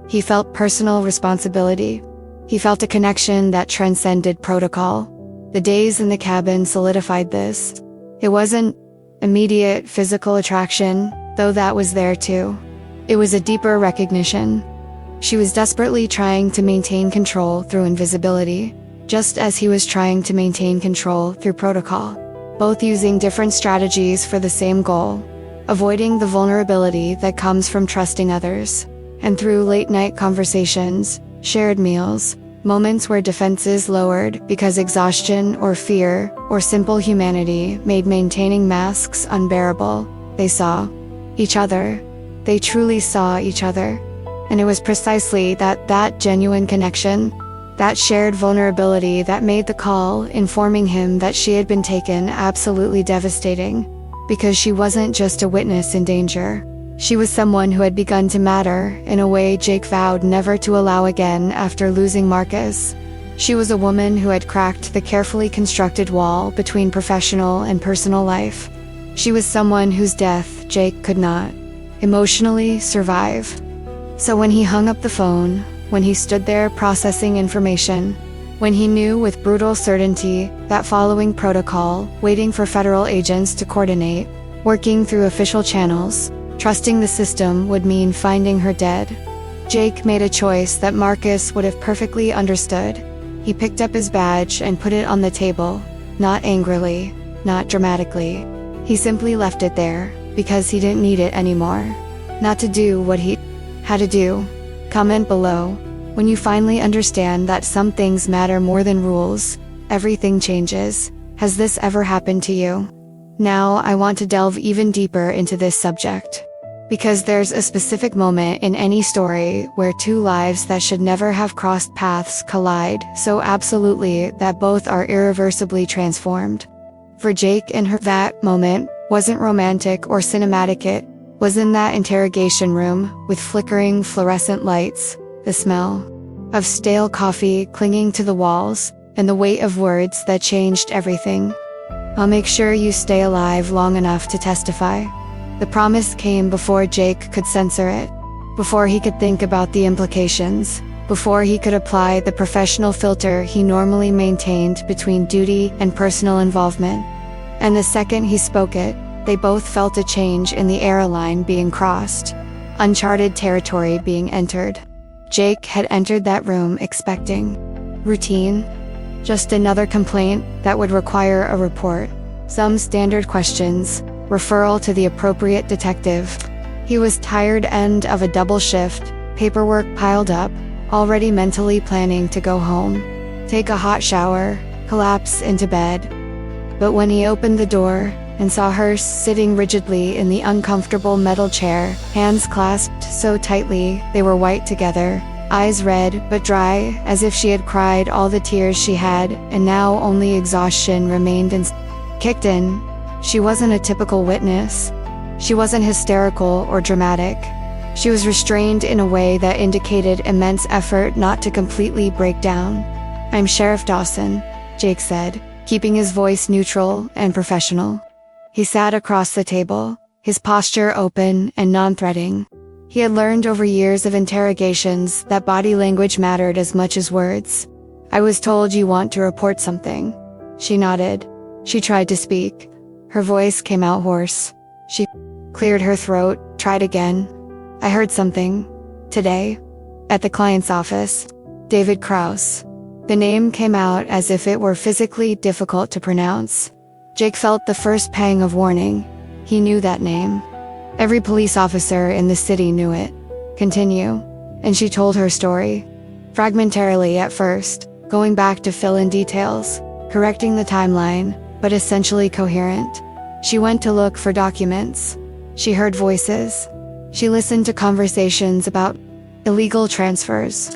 He felt personal responsibility. He felt a connection that transcended protocol. The days in the cabin solidified this. It wasn't immediate physical attraction, though that was there too. It was a deeper recognition. She was desperately trying to maintain control through invisibility, just as he was trying to maintain control through protocol, both using different strategies for the same goal, avoiding the vulnerability that comes from trusting others. And through late-night conversations, shared meals, moments where defenses lowered because exhaustion or fear or simple humanity made maintaining masks unbearable, they saw each other. They truly saw each other. And it was precisely that genuine connection, that shared vulnerability that made the call informing him that she had been taken absolutely devastating. Because she wasn't just a witness in danger. She was someone who had begun to matter in a way Jake vowed never to allow again after losing Marcus. She was a woman who had cracked the carefully constructed wall between professional and personal life. She was someone whose death Jake could not emotionally survive. So when he hung up the phone, when he stood there processing information, when he knew with brutal certainty that following protocol, waiting for federal agents to coordinate, working through official channels, trusting the system would mean finding her dead, Jake made a choice that Marcus would have perfectly understood. He picked up his badge and put it on the table, not angrily, not dramatically. He simply left it there, because he didn't need it anymore. Not to do what he had to do. Comment below. When you finally understand that some things matter more than rules, everything changes. Has this ever happened to you? Now I want to delve even deeper into this subject. Because there's a specific moment in any story where two lives that should never have crossed paths collide so absolutely that both are irreversibly transformed. For Jake and her, that moment wasn't romantic or cinematic. It was in that interrogation room with flickering fluorescent lights, the smell of stale coffee clinging to the walls, and the weight of words that changed everything. I'll make sure you stay alive long enough to testify. The promise came before Jake could censor it, before he could think about the implications, before he could apply the professional filter he normally maintained between duty and personal involvement. And the second he spoke it, they both felt a change in the airline being crossed, uncharted territory being entered. Jake had entered that room expecting routine, just another complaint that would require a report, some standard questions, referral to the appropriate detective. He was tired end of a double shift, paperwork piled up, already mentally planning to go home, take a hot shower, collapse into bed. But when he opened the door and saw her sitting rigidly in the uncomfortable metal chair, hands clasped so tightly they were white together, eyes red but dry as if she had cried all the tears she had and now only exhaustion remained and kicked in. She wasn't a typical witness. She wasn't hysterical or dramatic. She was restrained in a way that indicated immense effort not to completely break down. "I'm Sheriff Dawson," Jake said, keeping his voice neutral and professional. He sat across the table, his posture open and non-threatening. He had learned over years of interrogations that body language mattered as much as words. "I was told you want to report something." She nodded. She tried to speak. Her voice came out hoarse. She cleared her throat, tried again. "I heard something. Today. At the client's office. David Kraus." The name came out as if it were physically difficult to pronounce. Jake felt the first pang of warning. He knew that name. Every police officer in the city knew it. "Continue." And she told her story. Fragmentarily at first, going back to fill in details, correcting the timeline, but essentially coherent. She went to look for documents. She heard voices. She listened to conversations about illegal transfers,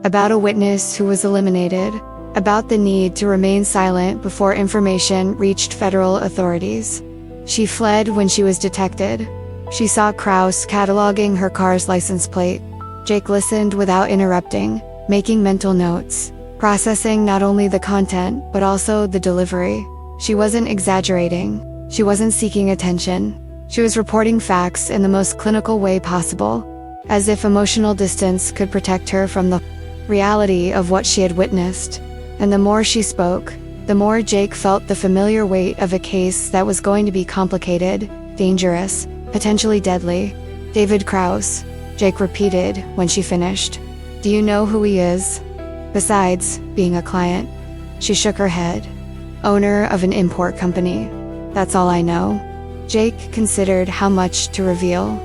about a witness who was eliminated, about the need to remain silent before information reached federal authorities. She fled when she was detected. She saw Kraus cataloging her car's license plate. Jake listened without interrupting, making mental notes, processing not only the content but also the delivery. She wasn't exaggerating. She wasn't seeking attention. She was reporting facts in the most clinical way possible, as if emotional distance could protect her from the reality of what she had witnessed. And the more she spoke, the more Jake felt the familiar weight of a case that was going to be complicated, dangerous, potentially deadly. David Kraus, Jake repeated when she finished. Do you know who he is? Besides being a client. She shook her head. Owner of an import company. That's all I know. Jake considered how much to reveal.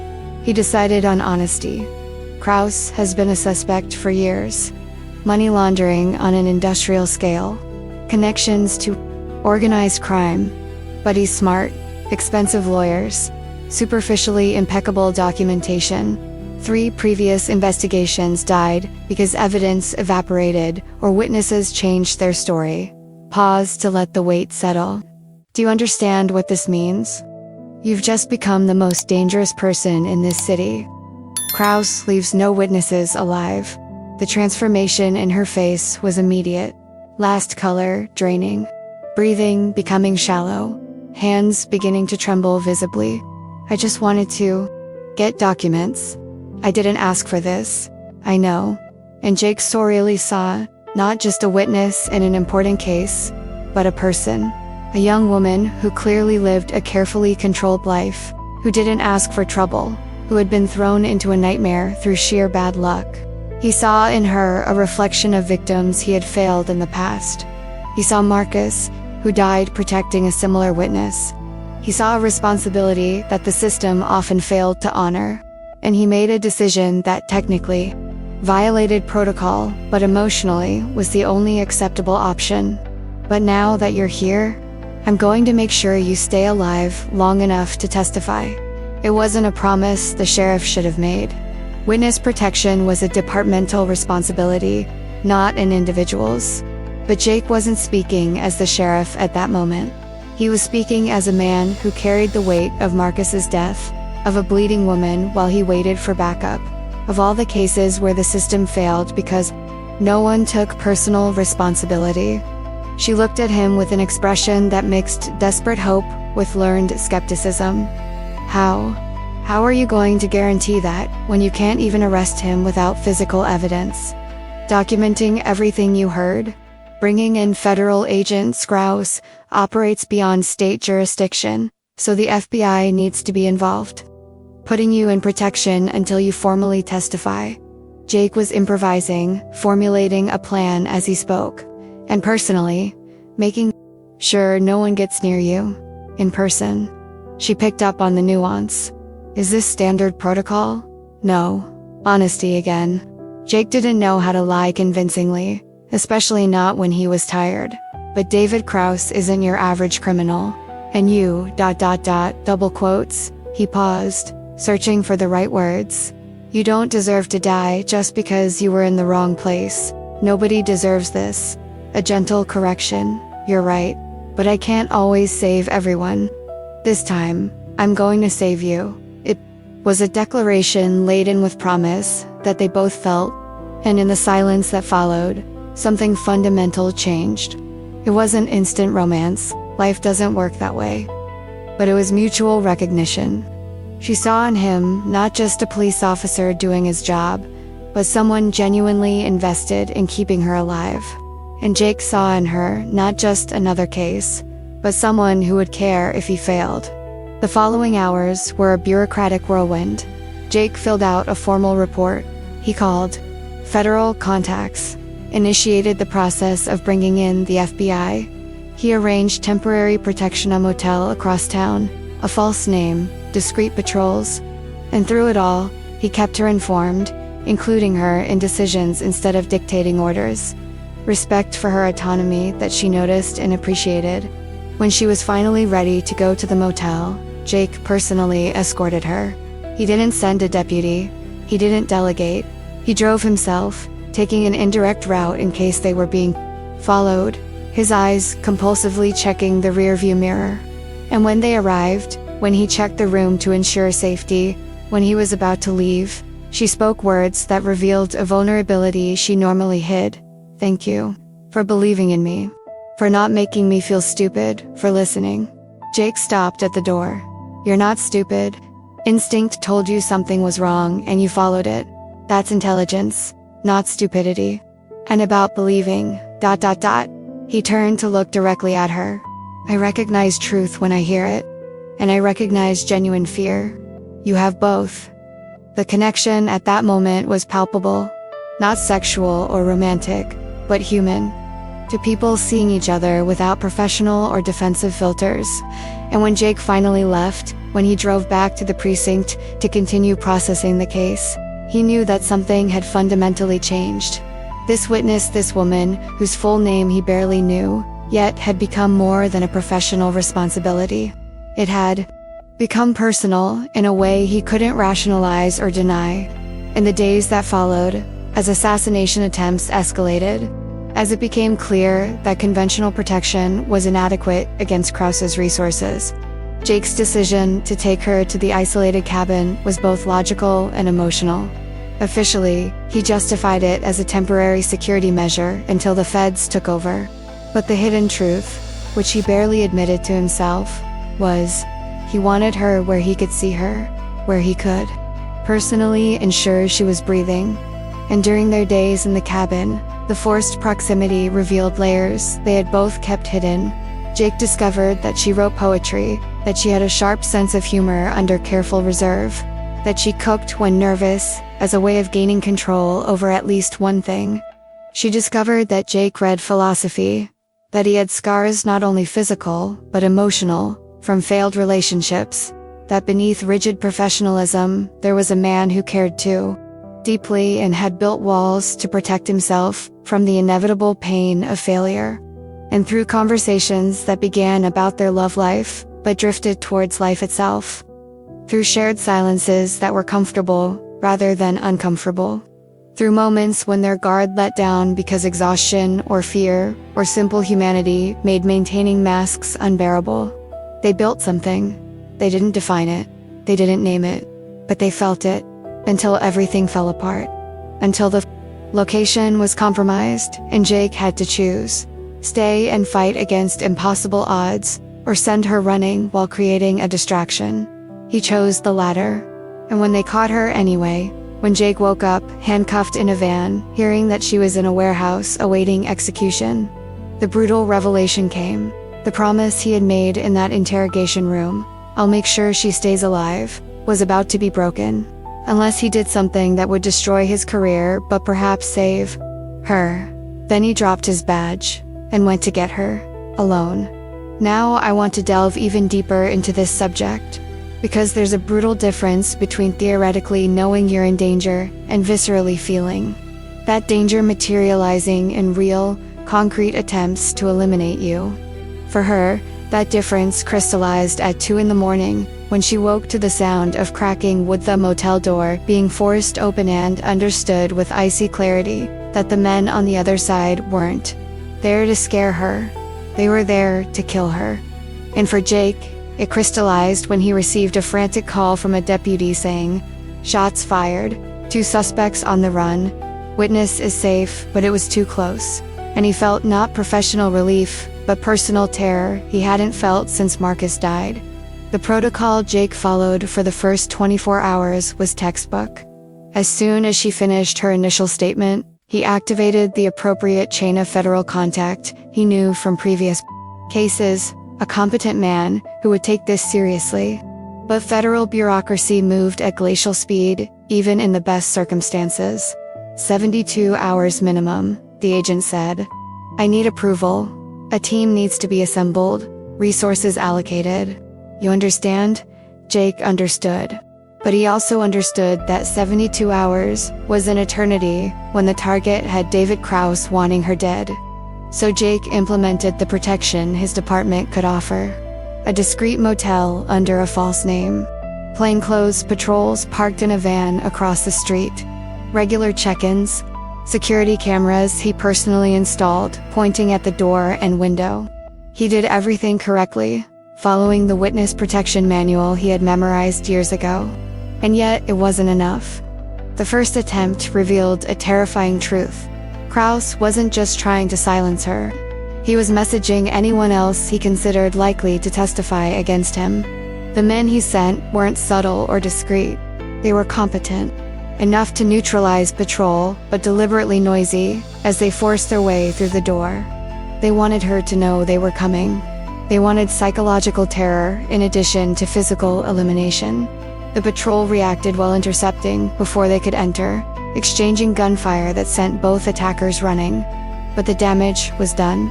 He decided on honesty. Kraus has been a suspect for years. Money laundering on an industrial scale. Connections to organized crime. But he's smart. Expensive lawyers. Superficially impeccable documentation. 3 previous investigations died because evidence evaporated or witnesses changed their story. Pause to let the weight settle. Do you understand what this means? You've just become the most dangerous person in this city. Kraus leaves no witnesses alive. The transformation in her face was immediate. Last color draining. Breathing becoming shallow. Hands beginning to tremble visibly. I just wanted to get documents. I didn't ask for this. I know. And Jake sorely saw not just a witness in an important case, but a person. A young woman who clearly lived a carefully controlled life, who didn't ask for trouble, who had been thrown into a nightmare through sheer bad luck. He saw in her a reflection of victims he had failed in the past. He saw Marcus, who died protecting a similar witness. He saw a responsibility that the system often failed to honor. And he made a decision that technically violated protocol, but emotionally was the only acceptable option. But now that you're here, I'm going to make sure you stay alive long enough to testify. It wasn't a promise the sheriff should have made. Witness protection was a departmental responsibility, not an individual's. But Jake wasn't speaking as the sheriff at that moment. He was speaking as a man who carried the weight of Marcus's death, of a bleeding woman while he waited for backup, of all the cases where the system failed because no one took personal responsibility. She looked at him with an expression that mixed desperate hope with learned skepticism. How are you going to guarantee that when you can't even arrest him without physical evidence? Documenting everything you heard? Bringing in federal agents. Kraus operates beyond state jurisdiction, so the FBI needs to be involved. Putting you in protection until you formally testify. Jake was improvising, formulating a plan as he spoke, and personally, making sure no one gets near you. In person. She picked up on the nuance. Is this standard protocol? No. Honesty again. Jake didn't know how to lie convincingly, especially not when he was tired. But David Kraus isn't your average criminal. And you, double quotes. He paused, searching for the right words. You don't deserve to die just because you were in the wrong place. Nobody deserves this. A gentle correction. You're right. But I can't always save everyone. This time, I'm going to save you. It was a declaration laden with promise that they both felt, and in the silence that followed, something fundamental changed. It wasn't instant romance. Life doesn't work that way. But it was mutual recognition. She saw in him not just a police officer doing his job, but someone genuinely invested in keeping her alive. And Jake saw in her not just another case, but someone who would care if he failed. The following hours were a bureaucratic whirlwind. Jake filled out a formal report. He called federal contacts, initiated the process of bringing in the FBI. He arranged temporary protection at a motel across town, a false name, discreet patrols. And through it all, he kept her informed, including her in decisions instead of dictating orders. Respect for her autonomy that she noticed and appreciated. When she was finally ready to go to the motel, Jake personally escorted her. He didn't send a deputy. He didn't delegate. He drove himself, taking an indirect route in case they were being followed, his eyes compulsively checking the rearview mirror. And when they arrived, when he checked the room to ensure safety, when he was about to leave, she spoke words that revealed a vulnerability she normally hid. "Thank you. For believing in me. For not making me feel stupid, for listening." Jake stopped at the door. "You're not stupid. Instinct told you something was wrong and you followed it. That's intelligence, not stupidity. And about believing, ... He turned to look directly at her. "I recognize truth when I hear it. And I recognize genuine fear. You have both." The connection at that moment was palpable. Not sexual or romantic, but human. Two people seeing each other without professional or defensive filters. And when Jake finally left, when he drove back to the precinct to continue processing the case, he knew that something had fundamentally changed. This woman, whose full name he barely knew, yet had become more than a professional responsibility. It had become personal in a way he couldn't rationalize or deny. In the days that followed, as assassination attempts escalated, as it became clear that conventional protection was inadequate against Krause's resources, Jake's decision to take her to the isolated cabin was both logical and emotional. Officially, he justified it as a temporary security measure until the feds took over. But the hidden truth, which he barely admitted to himself, was he wanted her where he could see her, where he could personally ensure she was breathing. And during their days in the cabin, the forced proximity revealed layers they had both kept hidden. Jake discovered that she wrote poetry, that she had a sharp sense of humor under careful reserve, that she cooked when nervous, as a way of gaining control over at least one thing. She discovered that Jake read philosophy, that he had scars not only physical, but emotional, from failed relationships, that beneath rigid professionalism, there was a man who cared too, deeply, and had built walls to protect himself from the inevitable pain of failure. And through conversations that began about their love life, but drifted towards life itself, through shared silences that were comfortable rather than uncomfortable, through moments when their guard let down because exhaustion or fear or simple humanity made maintaining masks unbearable, they built something. They didn't define it, they didn't name it, but they felt it, until everything fell apart. Until the location was compromised and Jake had to choose: stay and fight against impossible odds, or send her running while creating a distraction. He chose the latter. And when they caught her anyway, when Jake woke up, handcuffed in a van, hearing that she was in a warehouse awaiting execution, the brutal revelation came. The promise he had made in that interrogation room, "I'll make sure she stays alive," was about to be broken. Unless he did something that would destroy his career but perhaps save her. Then he dropped his badge and went to get her, alone. Now I want to delve even deeper into this subject, because there's a brutal difference between theoretically knowing you're in danger and viscerally feeling that danger materializing in real, concrete attempts to eliminate you. For her, that difference crystallized at 2 a.m, when she woke to the sound of cracking wood, the motel door being forced open, and understood with icy clarity that the men on the other side weren't there to scare her. They were there to kill her. And for Jake, it crystallized when he received a frantic call from a deputy saying, "Shots fired, 2 suspects on the run, witness is safe," but it was too close. And he felt not professional relief, but personal terror he hadn't felt since Marcus died. The protocol Jake followed for the first 24 hours was textbook. As soon as she finished her initial statement, he activated the appropriate chain of federal contact he knew from previous cases, a competent man who would take this seriously. But federal bureaucracy moved at glacial speed, even in the best circumstances. 72 hours minimum, the agent said. "I need approval. A team needs to be assembled, resources allocated. You understand?" Jake understood. But he also understood that 72 hours was an eternity when the target had David Krause wanting her dead. So Jake implemented the protection his department could offer. A discreet motel under a false name. Plainclothes patrols parked in a van across the street. Regular check-ins. Security cameras he personally installed, pointing at the door and window. He did everything correctly, following the witness protection manual he had memorized years ago. And yet, it wasn't enough. The first attempt revealed a terrifying truth. Kraus wasn't just trying to silence her. He was messaging anyone else he considered likely to testify against him. The men he sent weren't subtle or discreet. They were competent. Enough to neutralize patrol, but deliberately noisy, as they forced their way through the door. They wanted her to know they were coming. They wanted psychological terror in addition to physical elimination. The patrol reacted while intercepting before they could enter, exchanging gunfire that sent both attackers running. But the damage was done.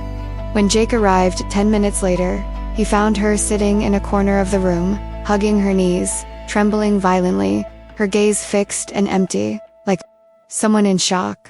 When Jake arrived 10 minutes later, he found her sitting in a corner of the room, hugging her knees, trembling violently, her gaze fixed and empty, like someone in shock.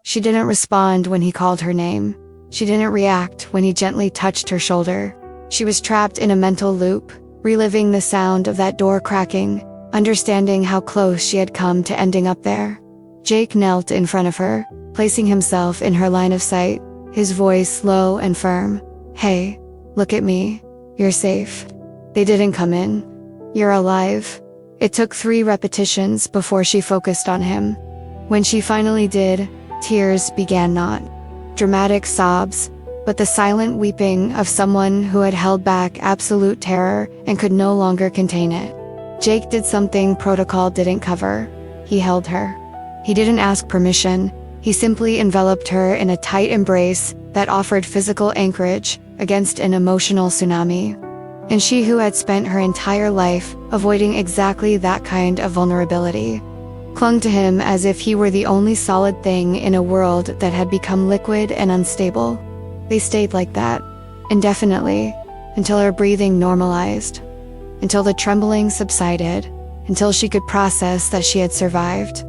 She didn't respond when he called her name. She didn't react when he gently touched her shoulder. She was trapped in a mental loop, reliving the sound of that door cracking, understanding how close she had come to ending up there. Jake knelt in front of her, placing himself in her line of sight, his voice low and firm. "Hey, look at me. You're safe. They didn't come in. You're alive." It took 3 repetitions before she focused on him. When she finally did, tears began, not dramatic sobs, but the silent weeping of someone who had held back absolute terror and could no longer contain it. Jake did something protocol didn't cover. He held her. He didn't ask permission. He simply enveloped her in a tight embrace that offered physical anchorage against an emotional tsunami. And she who had spent her entire life avoiding exactly that kind of vulnerability, clung to him as if he were the only solid thing in a world that had become liquid and unstable. They stayed like that, indefinitely, until her breathing normalized, until the trembling subsided, until she could process that she had survived.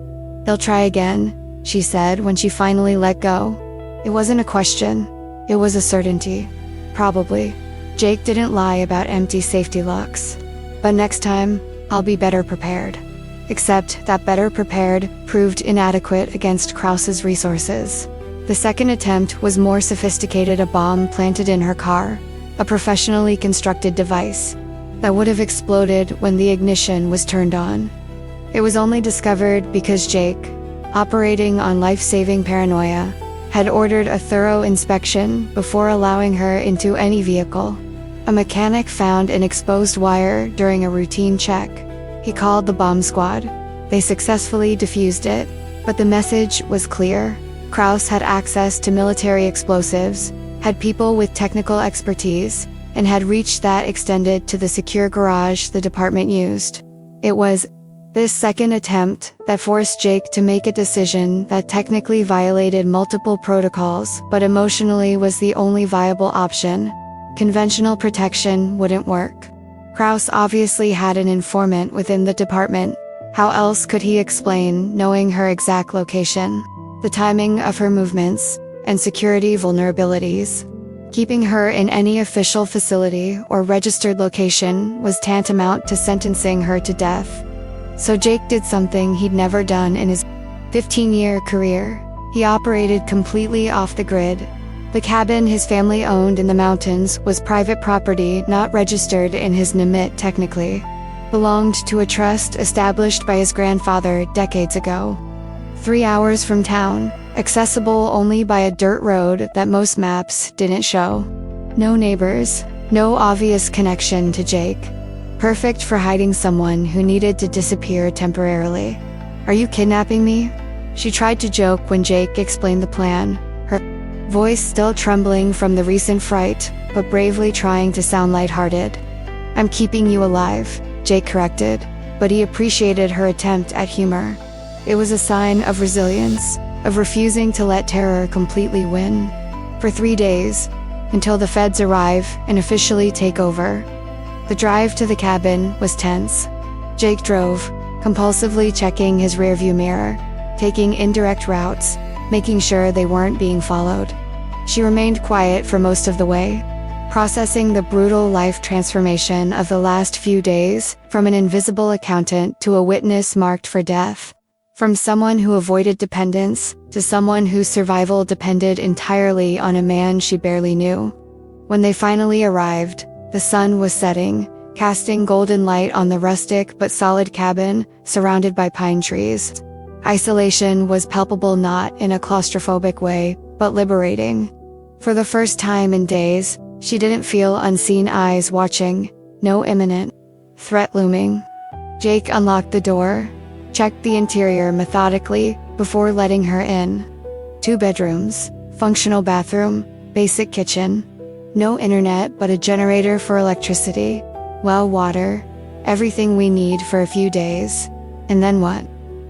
"They'll try again," she said when she finally let go. It wasn't a question, it was a certainty. Probably. Jake didn't lie about empty safety locks. But next time, I'll be better prepared. Except that better prepared proved inadequate against Kraus's resources. The second attempt was more sophisticated, a bomb planted in her car, a professionally constructed device that would have exploded when the ignition was turned on. It was only discovered because Jake, operating on life-saving paranoia, had ordered a thorough inspection before allowing her into any vehicle. A mechanic found an exposed wire during a routine check. He called the bomb squad. They successfully defused it, but the message was clear. Kraus had access to military explosives, had people with technical expertise, and had reached that extended to the secure garage the department used. It was this second attempt that forced Jake to make a decision that technically violated multiple protocols but emotionally was the only viable option. Conventional protection wouldn't work. Kraus obviously had an informant within the department. How else could he explain knowing her exact location, the timing of her movements, and security vulnerabilities? Keeping her in any official facility or registered location was tantamount to sentencing her to death. So Jake did something he'd never done in his 15-year career. He operated completely off the grid. The cabin his family owned in the mountains was private property, not registered in his NMIT technically. Belonged to a trust established by his grandfather decades ago. 3 hours from town, accessible only by a dirt road that most maps didn't show. No neighbors, no obvious connection to Jake. Perfect for hiding someone who needed to disappear temporarily. "Are you kidnapping me?" She tried to joke when Jake explained the plan, her voice still trembling from the recent fright, but bravely trying to sound lighthearted. "I'm keeping you alive," Jake corrected, but he appreciated her attempt at humor. It was a sign of resilience, of refusing to let terror completely win. For 3 days, until the feds arrive and officially take over. The drive to the cabin was tense. Jake drove, compulsively checking his rearview mirror, taking indirect routes, making sure they weren't being followed. She remained quiet for most of the way, processing the brutal life transformation of the last few days, from an invisible accountant to a witness marked for death. From someone who avoided dependence, to someone whose survival depended entirely on a man she barely knew. When they finally arrived, the sun was setting, casting golden light on the rustic but solid cabin, surrounded by pine trees. Isolation was palpable, not in a claustrophobic way, but liberating. For the first time in days, she didn't feel unseen eyes watching, no imminent threat looming. Jake unlocked the door, checked the interior methodically before letting her in. 2 bedrooms, functional bathroom, basic kitchen. No internet but a generator for electricity, well water, everything we need for a few days. And then what?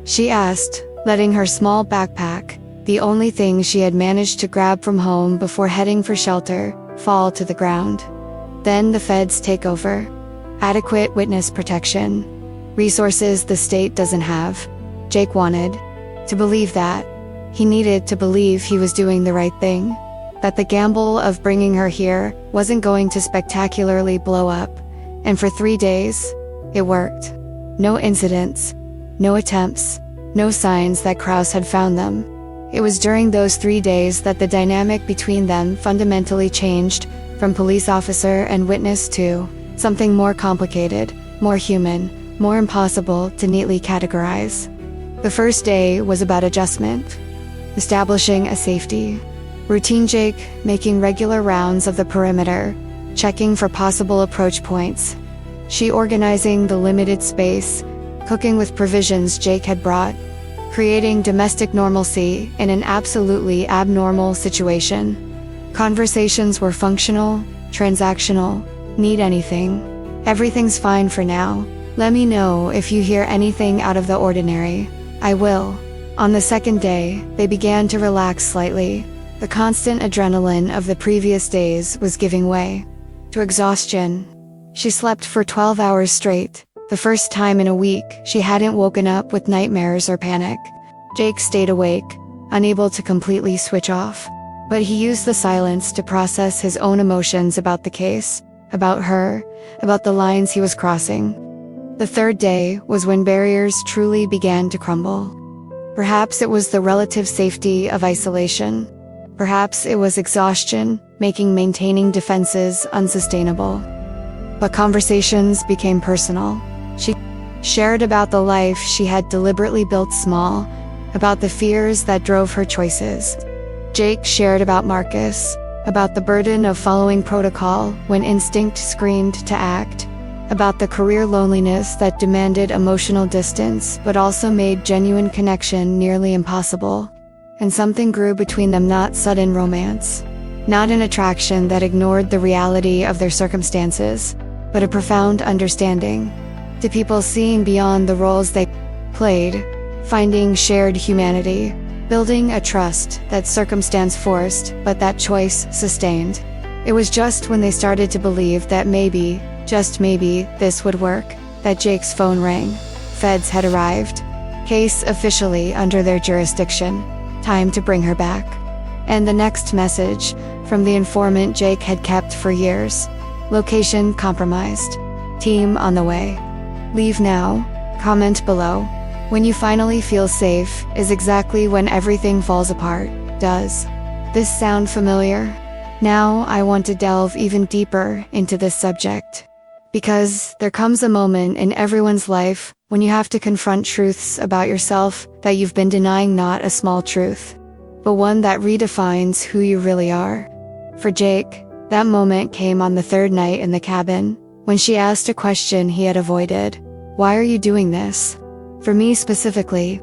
She asked, letting her small backpack, the only thing she had managed to grab from home before heading for shelter, fall to the ground. Then the feds take over. Adequate witness protection. Resources the state doesn't have. Jake wanted to believe that. He needed to believe he was doing the right thing. That the gamble of bringing her here wasn't going to spectacularly blow up. And for 3 days, it worked. No incidents, no attempts, no signs that Kraus had found them. It was during those 3 days that the dynamic between them fundamentally changed, from police officer and witness to something more complicated, more human, more impossible to neatly categorize. The first day was about adjustment, establishing a safety routine. Jake making regular rounds of the perimeter, checking for possible approach points. She organizing the limited space, cooking with provisions Jake had brought, creating domestic normalcy in an absolutely abnormal situation. Conversations were functional, transactional, need anything. Everything's fine for now. Let me know if you hear anything out of the ordinary. I will. On the second day, they began to relax slightly. The constant adrenaline of the previous days was giving way to exhaustion. She slept for 12 hours straight. The first time in a week, she hadn't woken up with nightmares or panic. Jake stayed awake, unable to completely switch off. But he used the silence to process his own emotions about the case, about her, about the lines he was crossing. The third day was when barriers truly began to crumble. Perhaps it was the relative safety of isolation. Perhaps it was exhaustion, maintaining defenses unsustainable. But conversations became personal. She shared about the life she had deliberately built small, about the fears that drove her choices. Jake shared about Marcus, about the burden of following protocol when instinct screamed to act, about the career loneliness that demanded emotional distance but also made genuine connection nearly impossible. And something grew between them, not sudden romance, not an attraction that ignored the reality of their circumstances, but a profound understanding. To people seeing beyond the roles they played, finding shared humanity, building a trust that circumstance forced, but that choice sustained. It was just when they started to believe that maybe, just maybe, this would work, that Jake's phone rang. Feds had arrived. Case officially under their jurisdiction. Time to bring her back. And the next message, from the informant Jake had kept for years. Location compromised. Team on the way. Leave now. Comment below. When you finally feel safe is exactly when everything falls apart. Does this sound familiar? Now I want to delve even deeper into this subject. Because there comes a moment in everyone's life when you have to confront truths about yourself that you've been denying, not a small truth, but one that redefines who you really are. For Jake, that moment came on the third night in the cabin, when she asked a question he had avoided. Why are you doing this? For me specifically,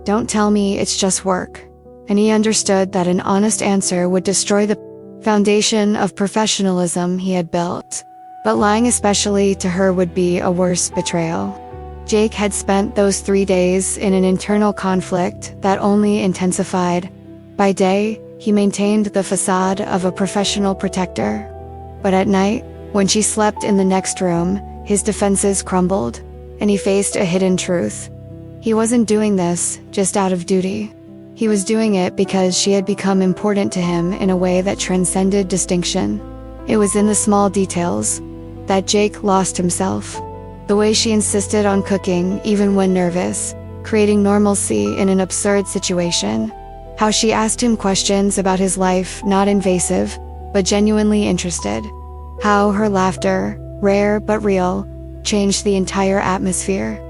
don't tell me it's just work. And he understood that an honest answer would destroy the foundation of professionalism he had built. But lying, especially to her, would be a worse betrayal. Jake had spent those 3 days in an internal conflict that only intensified. By day, he maintained the facade of a professional protector. But at night, when she slept in the next room, his defenses crumbled, and he faced a hidden truth. He wasn't doing this just out of duty. He was doing it because she had become important to him in a way that transcended distinction. It was in the small details that Jake lost himself. The way she insisted on cooking, even when nervous, creating normalcy in an absurd situation. How she asked him questions about his life, not invasive, but genuinely interested. How her laughter, rare but real, changed the entire atmosphere.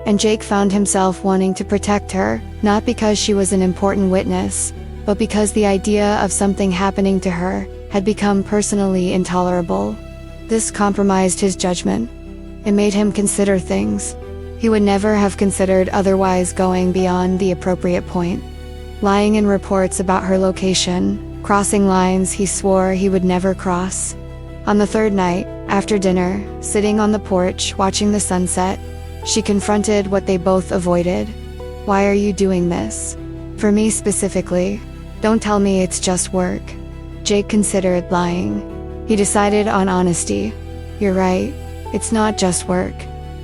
And Jake found himself wanting to protect her, not because she was an important witness, but because the idea of something happening to her had become personally intolerable. This compromised his judgment. It made him consider things he would never have considered otherwise, going beyond the appropriate point. Lying in reports about her location, crossing lines he swore he would never cross. On the third night, after dinner, sitting on the porch watching the sunset, she confronted what they both avoided. Why are you doing this? For me specifically. Don't tell me it's just work. Jake considered lying. He decided on honesty. You're right. It's not just work.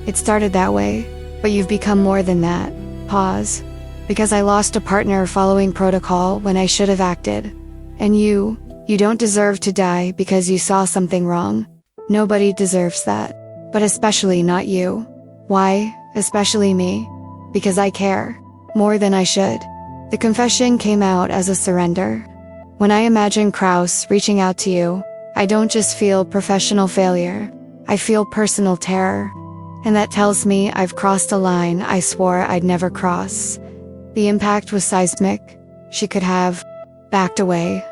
It started that way, but you've become more than that. Pause. Because I lost a partner following protocol when I should have acted. And you don't deserve to die because you saw something wrong. Nobody deserves that. But especially not you. Why, especially me? Because I care. More than I should. The confession came out as a surrender. When I imagine Kraus reaching out to you, I don't just feel professional failure. I feel personal terror. And that tells me I've crossed a line I swore I'd never cross. The impact was seismic. She could have backed away.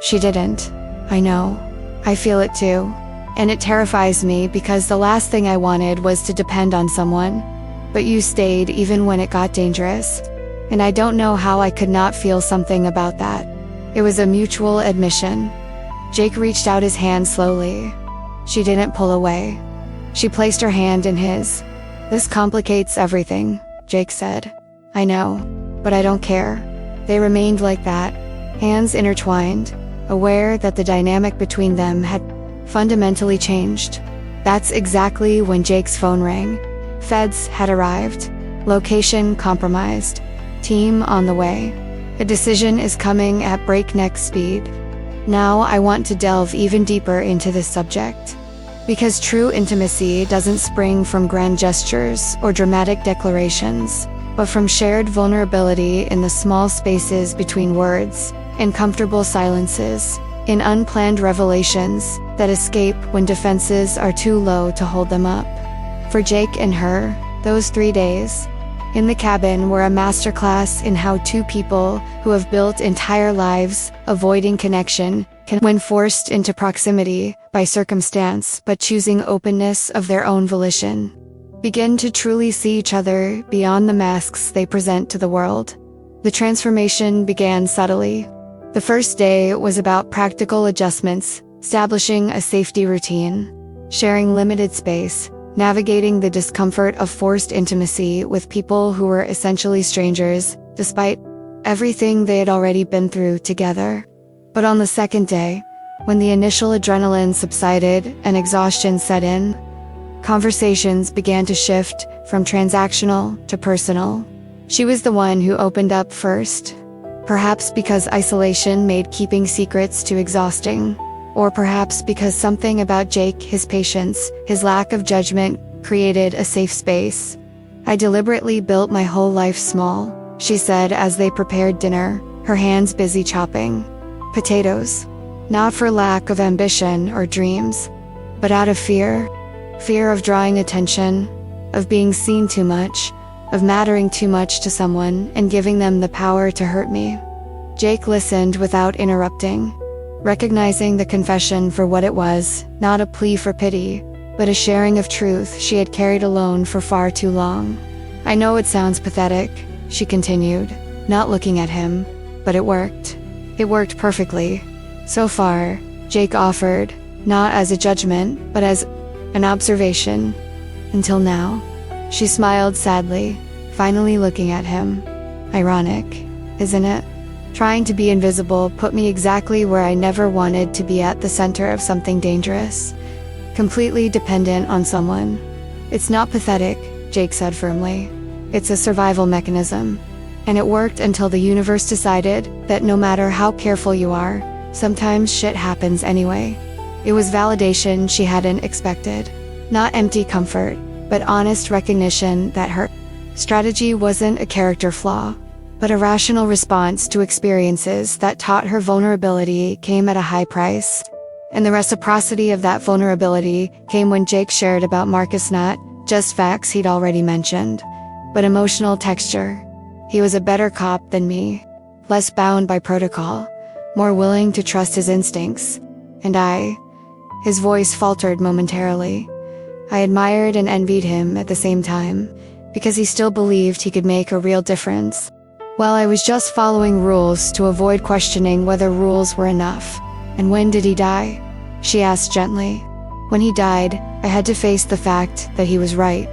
She didn't. I know. I feel it too. And it terrifies me because the last thing I wanted was to depend on someone. But you stayed even when it got dangerous. And I don't know how I could not feel something about that. It was a mutual admission. Jake reached out his hand slowly. She didn't pull away. She placed her hand in his. This complicates everything, Jake said. I know, but I don't care. They remained like that, hands intertwined, aware that the dynamic between them had fundamentally changed. That's exactly when Jake's phone rang. Feds had arrived. Location compromised. Team on the way. A decision is coming at breakneck speed. Now I want to delve even deeper into this subject. Because true intimacy doesn't spring from grand gestures or dramatic declarations, but from shared vulnerability in the small spaces between words, in comfortable silences, in unplanned revelations that escape when defenses are too low to hold them up. For Jake and her, those 3 days in the cabin were a masterclass in how two people who have built entire lives avoiding connection can, when forced into proximity by circumstance but choosing openness of their own volition, begin to truly see each other beyond the masks they present to the world. The transformation began subtly. The first day was about practical adjustments, establishing a safety routine, sharing limited space, navigating the discomfort of forced intimacy with people who were essentially strangers, despite everything they had already been through together. But on the second day, when the initial adrenaline subsided and exhaustion set in, conversations began to shift from transactional to personal. She was the one who opened up first. Perhaps because isolation made keeping secrets too exhausting. Or perhaps because something about Jake, his patience, his lack of judgment, created a safe space. I deliberately built my whole life small, she said as they prepared dinner, her hands busy chopping potatoes. Not for lack of ambition or dreams, but out of fear. Fear of drawing attention, of being seen too much, of mattering too much to someone and giving them the power to hurt me. Jake listened without interrupting, recognizing the confession for what it was, not a plea for pity, but a sharing of truth she had carried alone for far too long. I know it sounds pathetic, she continued, not looking at him, but it worked. It worked perfectly. So far, Jake offered, not as a judgment, but as an observation. Until now. She smiled sadly, finally looking at him. Ironic, isn't it? Trying to be invisible put me exactly where I never wanted to be, at the center of something dangerous. Completely dependent on someone. It's not pathetic, Jake said firmly. It's a survival mechanism. And it worked until the universe decided that no matter how careful you are, sometimes shit happens anyway. It was validation she hadn't expected. Not empty comfort, but honest recognition that her strategy wasn't a character flaw, but a rational response to experiences that taught her vulnerability came at a high price. And the reciprocity of that vulnerability came when Jake shared about Marcus, not just facts he'd already mentioned, but emotional texture. He was a better cop than me, less bound by protocol, more willing to trust his instincts. And his voice faltered momentarily. I admired and envied him at the same time, because he still believed he could make a real difference. Well, I was just following rules to avoid questioning whether rules were enough. And when did he die? She asked gently. When he died, I had to face the fact that he was right.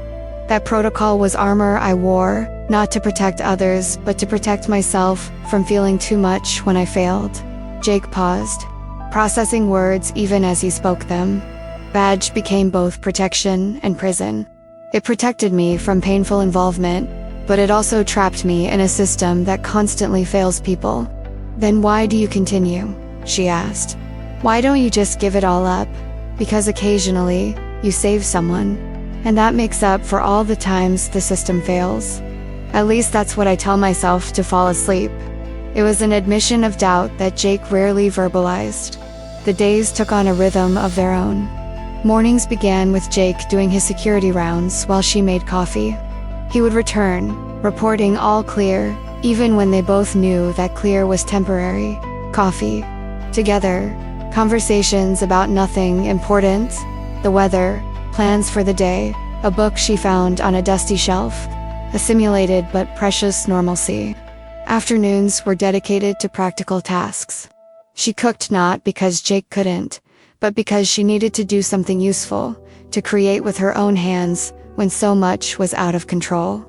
That protocol was armor I wore, not to protect others, but to protect myself from feeling too much when I failed. Jake paused, processing words even as he spoke them. Badge became both protection and prison. It protected me from painful involvement, but it also trapped me in a system that constantly fails people. Then why do you continue? She asked. Why don't you just give it all up? Because occasionally, you save someone, and that makes up for all the times the system fails. At least that's what I tell myself to fall asleep. It was an admission of doubt that Jake rarely verbalized. The days took on a rhythm of their own. Mornings began with Jake doing his security rounds while she made coffee. He would return, reporting all clear, even when they both knew that clear was temporary. Coffee. Together. Conversations about nothing important. The weather, plans for the day, a book she found on a dusty shelf. A simulated but precious normalcy. Afternoons were dedicated to practical tasks. She cooked not because Jake couldn't, but because she needed to do something useful, to create with her own hands when so much was out of control.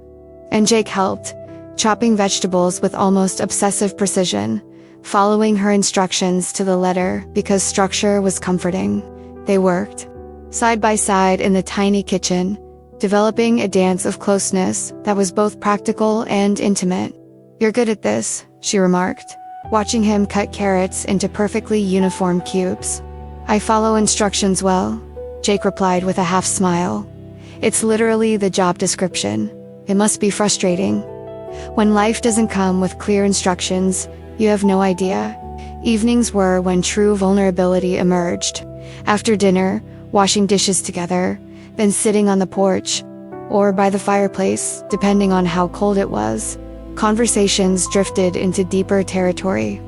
And Jake helped, chopping vegetables with almost obsessive precision, following her instructions to the letter because structure was comforting. They worked side by side in the tiny kitchen, developing a dance of closeness that was both practical and intimate. You're good at this, she remarked, watching him cut carrots into perfectly uniform cubes. I follow instructions well, Jake replied with a half smile. It's literally the job description. It must be frustrating. When life doesn't come with clear instructions, you have no idea. Evenings were when true vulnerability emerged. After dinner, washing dishes together, then sitting on the porch, or by the fireplace, depending on how cold it was, conversations drifted into deeper territory.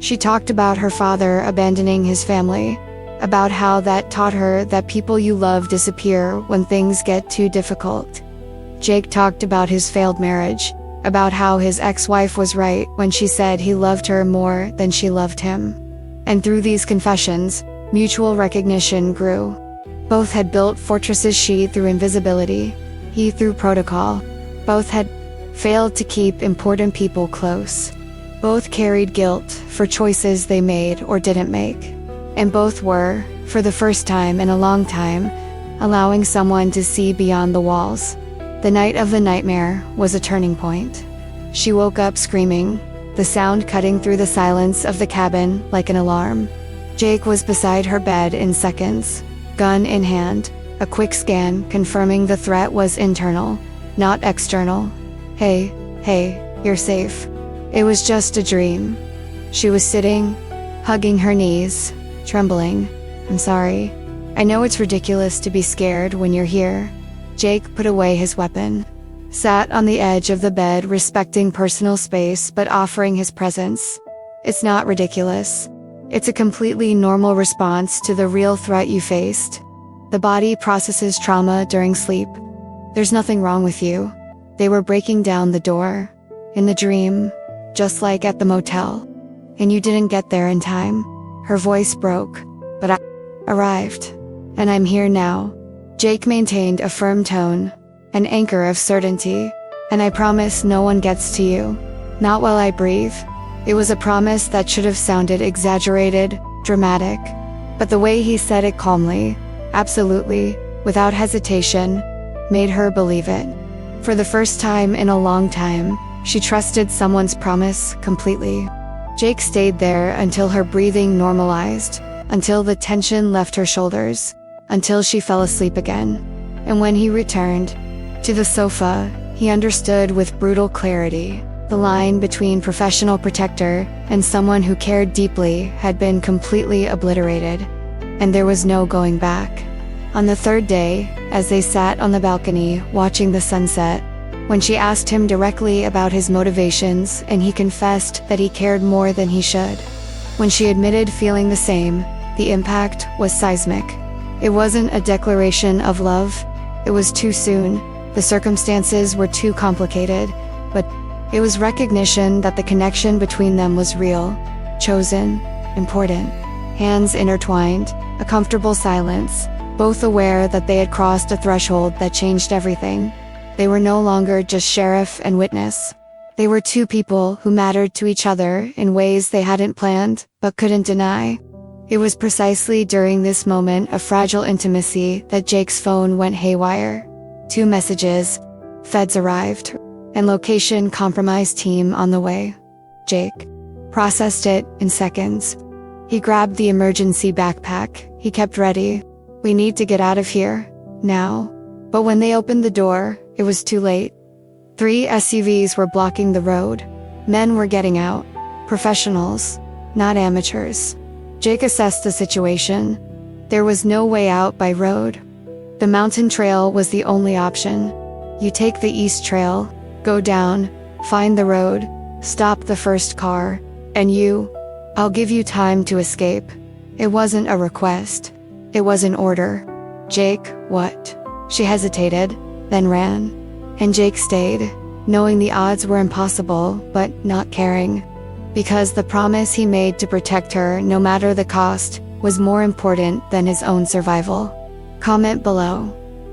She talked about her father abandoning his family, about how that taught her that people you love disappear when things get too difficult. Jake talked about his failed marriage, about how his ex-wife was right when she said he loved her more than she loved him. And through these confessions, mutual recognition grew. Both had built fortresses, she through invisibility, he through protocol. Both had failed to keep important people close. Both carried guilt for choices they made or didn't make. And both were, for the first time in a long time, allowing someone to see beyond the walls. The night of the nightmare was a turning point. She woke up screaming, the sound cutting through the silence of the cabin like an alarm. Jake was beside her bed in seconds, gun in hand, a quick scan confirming the threat was internal, not external. Hey, you're safe. It was just a dream. She was sitting, hugging her knees, trembling. I'm sorry. I know it's ridiculous to be scared when you're here. Jake put away his weapon, sat on the edge of the bed respecting personal space but offering his presence. It's not ridiculous. It's a completely normal response to the real threat you faced. The body processes trauma during sleep. There's nothing wrong with you. They were breaking down the door. In the dream, just like at the motel. And you didn't get there in time. Her voice broke, but I arrived. And I'm here now. Jake maintained a firm tone, an anchor of certainty. And I promise no one gets to you. Not while I breathe. It was a promise that should have sounded exaggerated, dramatic. But the way he said it calmly, absolutely, without hesitation, made her believe it. For the first time in a long time, She trusted someone's promise completely. Jake stayed there until her breathing normalized, until the tension left her shoulders, until she fell asleep again. And when he returned to the sofa, he understood with brutal clarity. The line between professional protector and someone who cared deeply had been completely obliterated, and there was no going back. On the third day, as they sat on the balcony watching the sunset, when she asked him directly about his motivations and he confessed that he cared more than he should, when she admitted feeling the same, the impact was seismic. It wasn't a declaration of love. It was too soon. The circumstances were too complicated, but it was recognition that the connection between them was real, chosen, important. Hands intertwined, a comfortable silence, both aware that they had crossed a threshold that changed everything. They were no longer just sheriff and witness. They were two people who mattered to each other in ways they hadn't planned, but couldn't deny. It was precisely during this moment of fragile intimacy that Jake's phone went haywire. 2 messages, feds arrived, and location compromised team on the way. Jake processed it in seconds. He grabbed the emergency backpack. He kept ready. We need to get out of here, now. But when they opened the door, it was too late. 3 SUVs were blocking the road. Men were getting out. Professionals, not amateurs. Jake assessed the situation. There was no way out by road. The mountain trail was the only option. You take the east trail, go down, find the road, stop the first car, and I'll give you time to escape. It wasn't a request. It was an order. Jake, what? She hesitated, then ran. And Jake stayed, knowing the odds were impossible, but not caring. Because the promise he made to protect her, no matter the cost, was more important than his own survival. Comment below.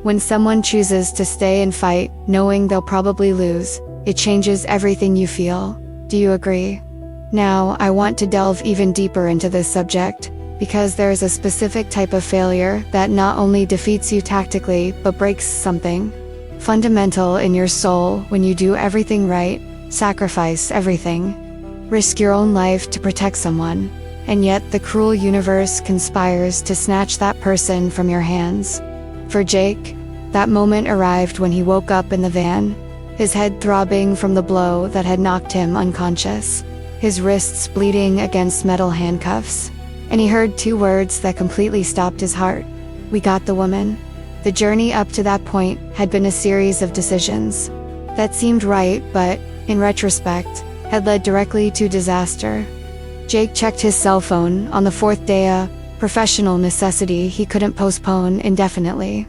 When someone chooses to stay and fight, knowing they'll probably lose, it changes everything you feel. Do you agree? Now, I want to delve even deeper into this subject, because there is a specific type of failure that not only defeats you tactically, but breaks something fundamental in your soul when you do everything right, sacrifice everything, risk your own life to protect someone, and yet the cruel universe conspires to snatch that person from your hands. For Jake, that moment arrived when he woke up in the van, his head throbbing from the blow that had knocked him unconscious, his wrists bleeding against metal handcuffs, and he heard 2 words that completely stopped his heart. We got the woman. The journey up to that point had been a series of decisions that seemed right, but, in retrospect, had led directly to disaster. Jake checked his cell phone on the 4th day, a professional necessity he couldn't postpone indefinitely.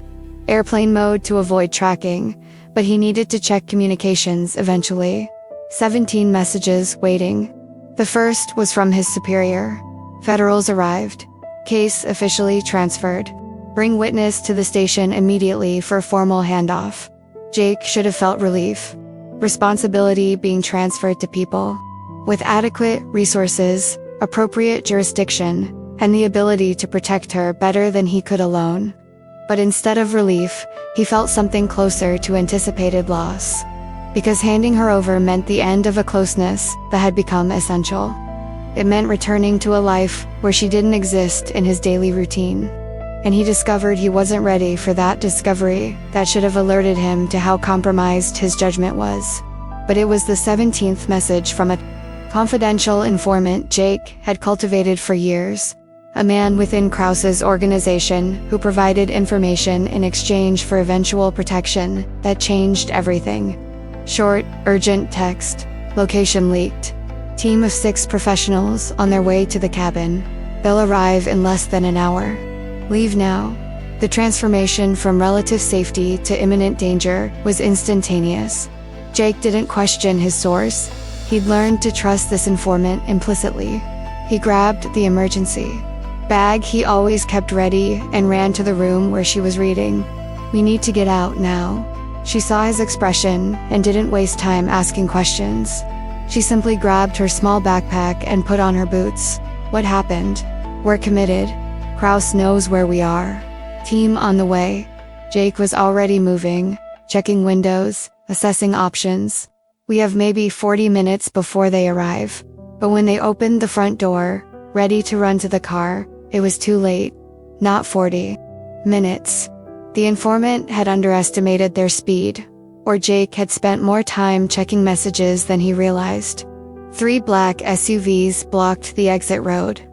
Airplane mode to avoid tracking, but he needed to check communications eventually. 17 messages waiting. The first was from his superior. Federals arrived. Case officially transferred. Bring witness to the station immediately for a formal handoff. Jake should have felt relief. Responsibility being transferred to people with adequate resources, appropriate jurisdiction, and the ability to protect her better than he could alone. But instead of relief, he felt something closer to anticipated loss. Because handing her over meant the end of a closeness that had become essential. It meant returning to a life where she didn't exist in his daily routine. And he discovered he wasn't ready for that discovery that should have alerted him to how compromised his judgment was. But it was the 17th message from a confidential informant Jake had cultivated for years. A man within Krause's organization who provided information in exchange for eventual protection that changed everything. Short, urgent text. Location leaked. Team of 6 professionals on their way to the cabin. They'll arrive in less than an hour. Leave now. The transformation from relative safety to imminent danger was instantaneous. Jake didn't question his source. He'd learned to trust this informant implicitly. He grabbed the emergency bag he always kept ready and ran to the room where she was reading. We need to get out now. She saw his expression and didn't waste time asking questions. She simply grabbed her small backpack and put on her boots. What happened? We're committed. Krause knows where we are. Team on the way. Jake was already moving, checking windows, assessing options. We have maybe 40 minutes before they arrive. But when they opened the front door, ready to run to the car, it was too late. Not 40 minutes. The informant had underestimated their speed, or Jake had spent more time checking messages than he realized. 3 black SUVs blocked the exit road.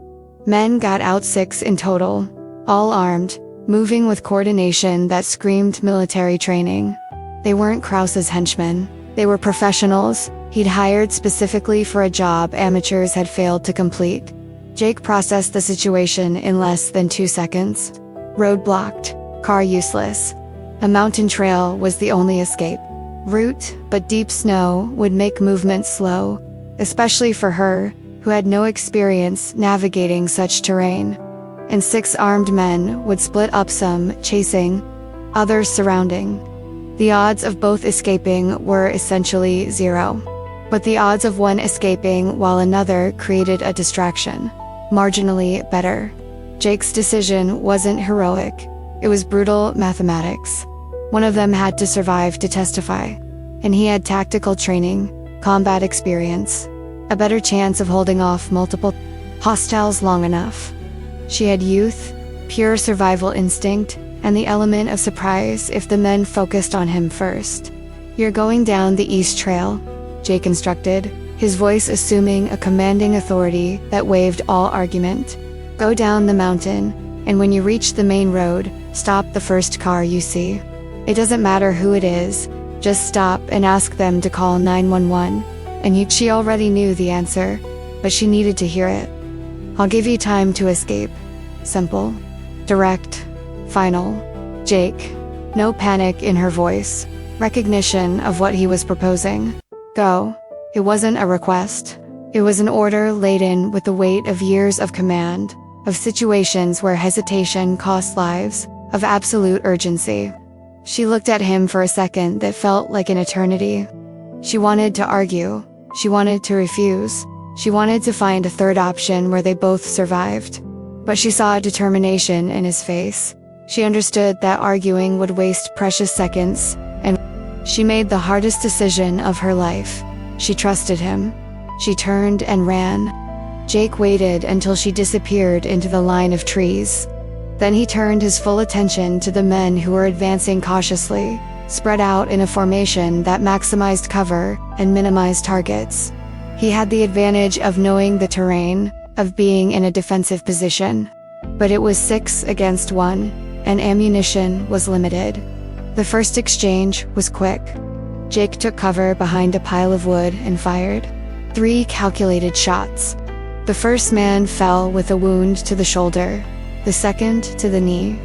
Men got out 6 in total, all armed, moving with coordination that screamed military training. They weren't Krause's henchmen. They were professionals he'd hired specifically for a job amateurs had failed to complete. Jake processed the situation in less than 2 seconds. Road blocked, car useless. A mountain trail was the only escape route, but deep snow would make movement slow, especially for her, who had no experience navigating such terrain. And 6 armed men would split up, some chasing, others surrounding. The odds of both escaping were essentially 0. But the odds of one escaping while another created a distraction, marginally better. Jake's decision wasn't heroic. It was brutal mathematics. One of them had to survive to testify. And he had tactical training, combat experience, a better chance of holding off multiple hostiles long enough. She had youth, pure survival instinct, and the element of surprise if the men focused on him first. "You're going down the East Trail," Jake instructed, his voice assuming a commanding authority that waived all argument. "Go down the mountain, and when you reach the main road, stop the first car you see. It doesn't matter who it is, just stop and ask them to call 911. She already knew the answer, but she needed to hear it. "I'll give you time to escape." Simple. Direct. Final. Jake. No panic in her voice. Recognition of what he was proposing. Go. It wasn't a request. It was an order laden with the weight of years of command, of situations where hesitation cost lives, of absolute urgency. She looked at him for a second that felt like an eternity. She wanted to argue. She wanted to refuse. She wanted to find a third option where they both survived. But she saw determination in his face. She understood that arguing would waste precious seconds, and she made the hardest decision of her life. She trusted him. She turned and ran. Jake waited until she disappeared into the line of trees. Then he turned his full attention to the men who were advancing cautiously, spread out in a formation that maximized cover and minimized targets. He had the advantage of knowing the terrain, of being in a defensive position. But it was 6 against 1, and ammunition was limited. The first exchange was quick. Jake took cover behind a pile of wood and fired 3 calculated shots. The first man fell with a wound to the shoulder, the second to the knee.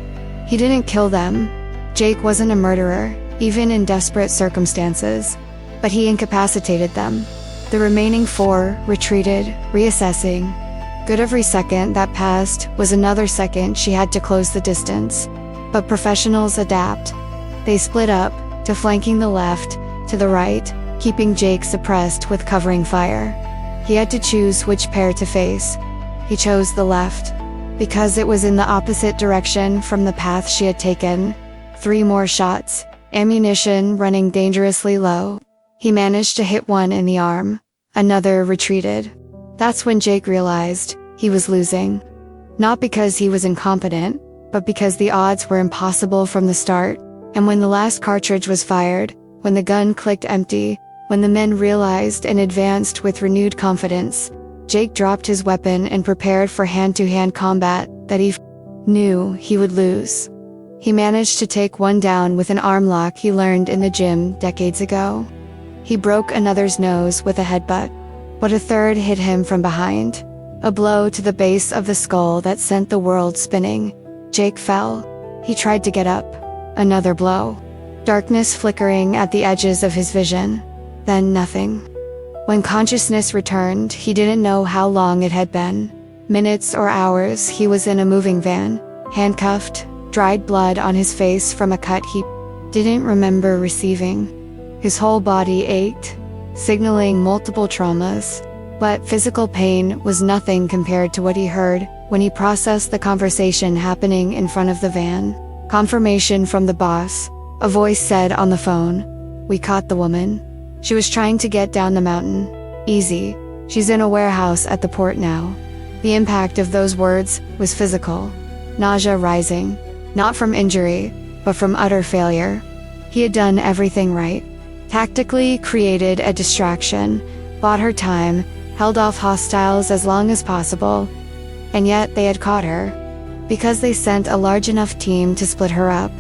He didn't kill them. Jake wasn't a murderer, even in desperate circumstances, but he incapacitated them. The remaining 4 retreated, reassessing. Good, every second that passed was another second she had to close the distance. But professionals adapt. They split up, to flanking the left, to the right, keeping Jake suppressed with covering fire. He had to choose which pair to face. He chose the left, because it was in the opposite direction from the path she had taken. 3 more shots, ammunition running dangerously low. He managed to hit one in the arm. Another retreated. That's when Jake realized he was losing. Not because he was incompetent, but because the odds were impossible from the start. And when the last cartridge was fired, when the gun clicked empty, when the men realized and advanced with renewed confidence, Jake dropped his weapon and prepared for hand-to-hand combat that he knew he would lose. He managed to take one down with an arm lock he learned in the gym decades ago. He broke another's nose with a headbutt, but a third hit him from behind. A blow to the base of the skull that sent the world spinning. Jake fell. He tried to get up. Another blow. Darkness flickering at the edges of his vision. Then nothing. When consciousness returned, he didn't know how long it had been. Minutes or hours. He was in a moving van, handcuffed, dried blood on his face from a cut he didn't remember receiving. His whole body ached, signaling multiple traumas. But physical pain was nothing compared to what he heard when he processed the conversation happening in front of the van. Confirmation from the boss. A voice said on the phone, "We caught the woman. She was trying to get down the mountain. Easy. She's in a warehouse at the port now. The impact of those words was physical. Nausea rising. Not from injury, but from utter failure. He had done everything right. Tactically created a distraction, bought her time, held off hostiles as long as possible, and yet they had caught her. Because they sent a large enough team to split her up.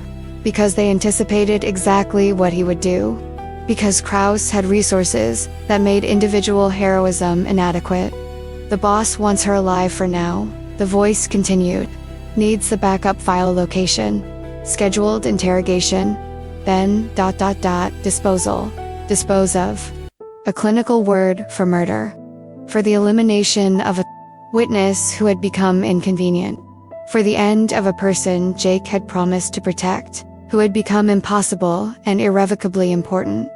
Because they anticipated exactly what he would do. Because Kraus had resources that made individual heroism inadequate. The boss wants her alive for now, the voice continued. Needs the backup file location. Scheduled interrogation. Then, disposal. Dispose of. A clinical word for murder. For the elimination of a witness who had become inconvenient. For the end of a person Jake had promised to protect, who had become impossible and irrevocably important.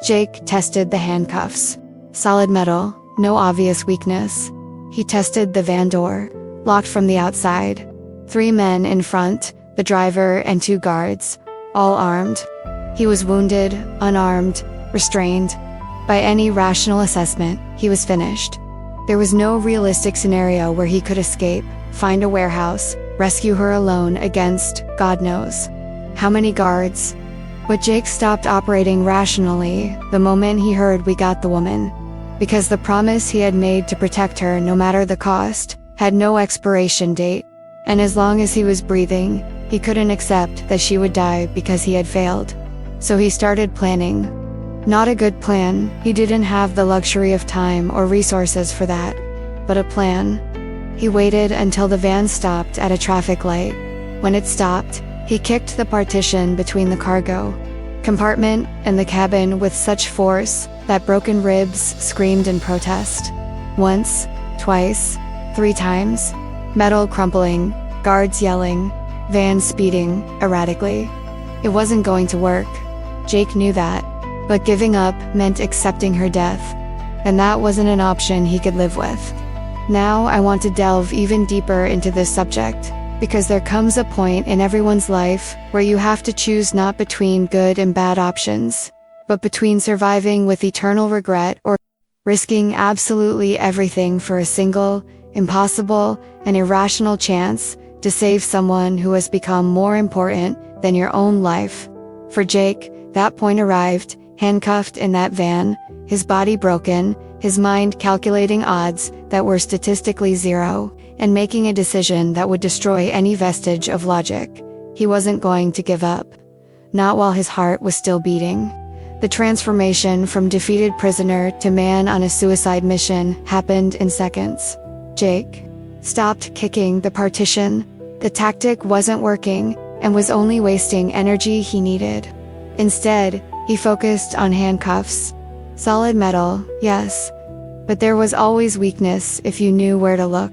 Jake tested the handcuffs. Solid metal, no obvious weakness. He tested the van door, locked from the outside. 3 men in front, the driver and 2 guards, all armed. He was wounded, unarmed, restrained. By any rational assessment, he was finished. There was no realistic scenario where he could escape, find a warehouse, rescue her alone against, God knows, how many guards. But Jake stopped operating rationally the moment he heard we got the woman. Because the promise he had made to protect her no matter the cost, had no expiration date. And as long as he was breathing, he couldn't accept that she would die because he had failed. So he started planning. Not a good plan, he didn't have the luxury of time or resources for that. But a plan. He waited until the van stopped at a traffic light. When it stopped, he kicked the partition between the cargo compartment and the cabin with such force that broken ribs screamed in protest. Once, twice, 3 times. Metal crumpling, guards yelling, van speeding erratically. It wasn't going to work. Jake knew that. But giving up meant accepting her death. And that wasn't an option he could live with. Now I want to delve even deeper into this subject, because there comes a point in everyone's life where you have to choose not between good and bad options, but between surviving with eternal regret or risking absolutely everything for a single, impossible, and irrational chance to save someone who has become more important than your own life. For Jake, that point arrived, handcuffed in that van, his body broken, his mind calculating odds that were statistically 0, and making a decision that would destroy any vestige of logic. He wasn't going to give up. Not while his heart was still beating. The transformation from defeated prisoner to man on a suicide mission happened in seconds. Jake stopped kicking the partition. The tactic wasn't working, and was only wasting energy he needed. Instead, he focused on handcuffs. Solid metal, yes. But there was always weakness if you knew where to look.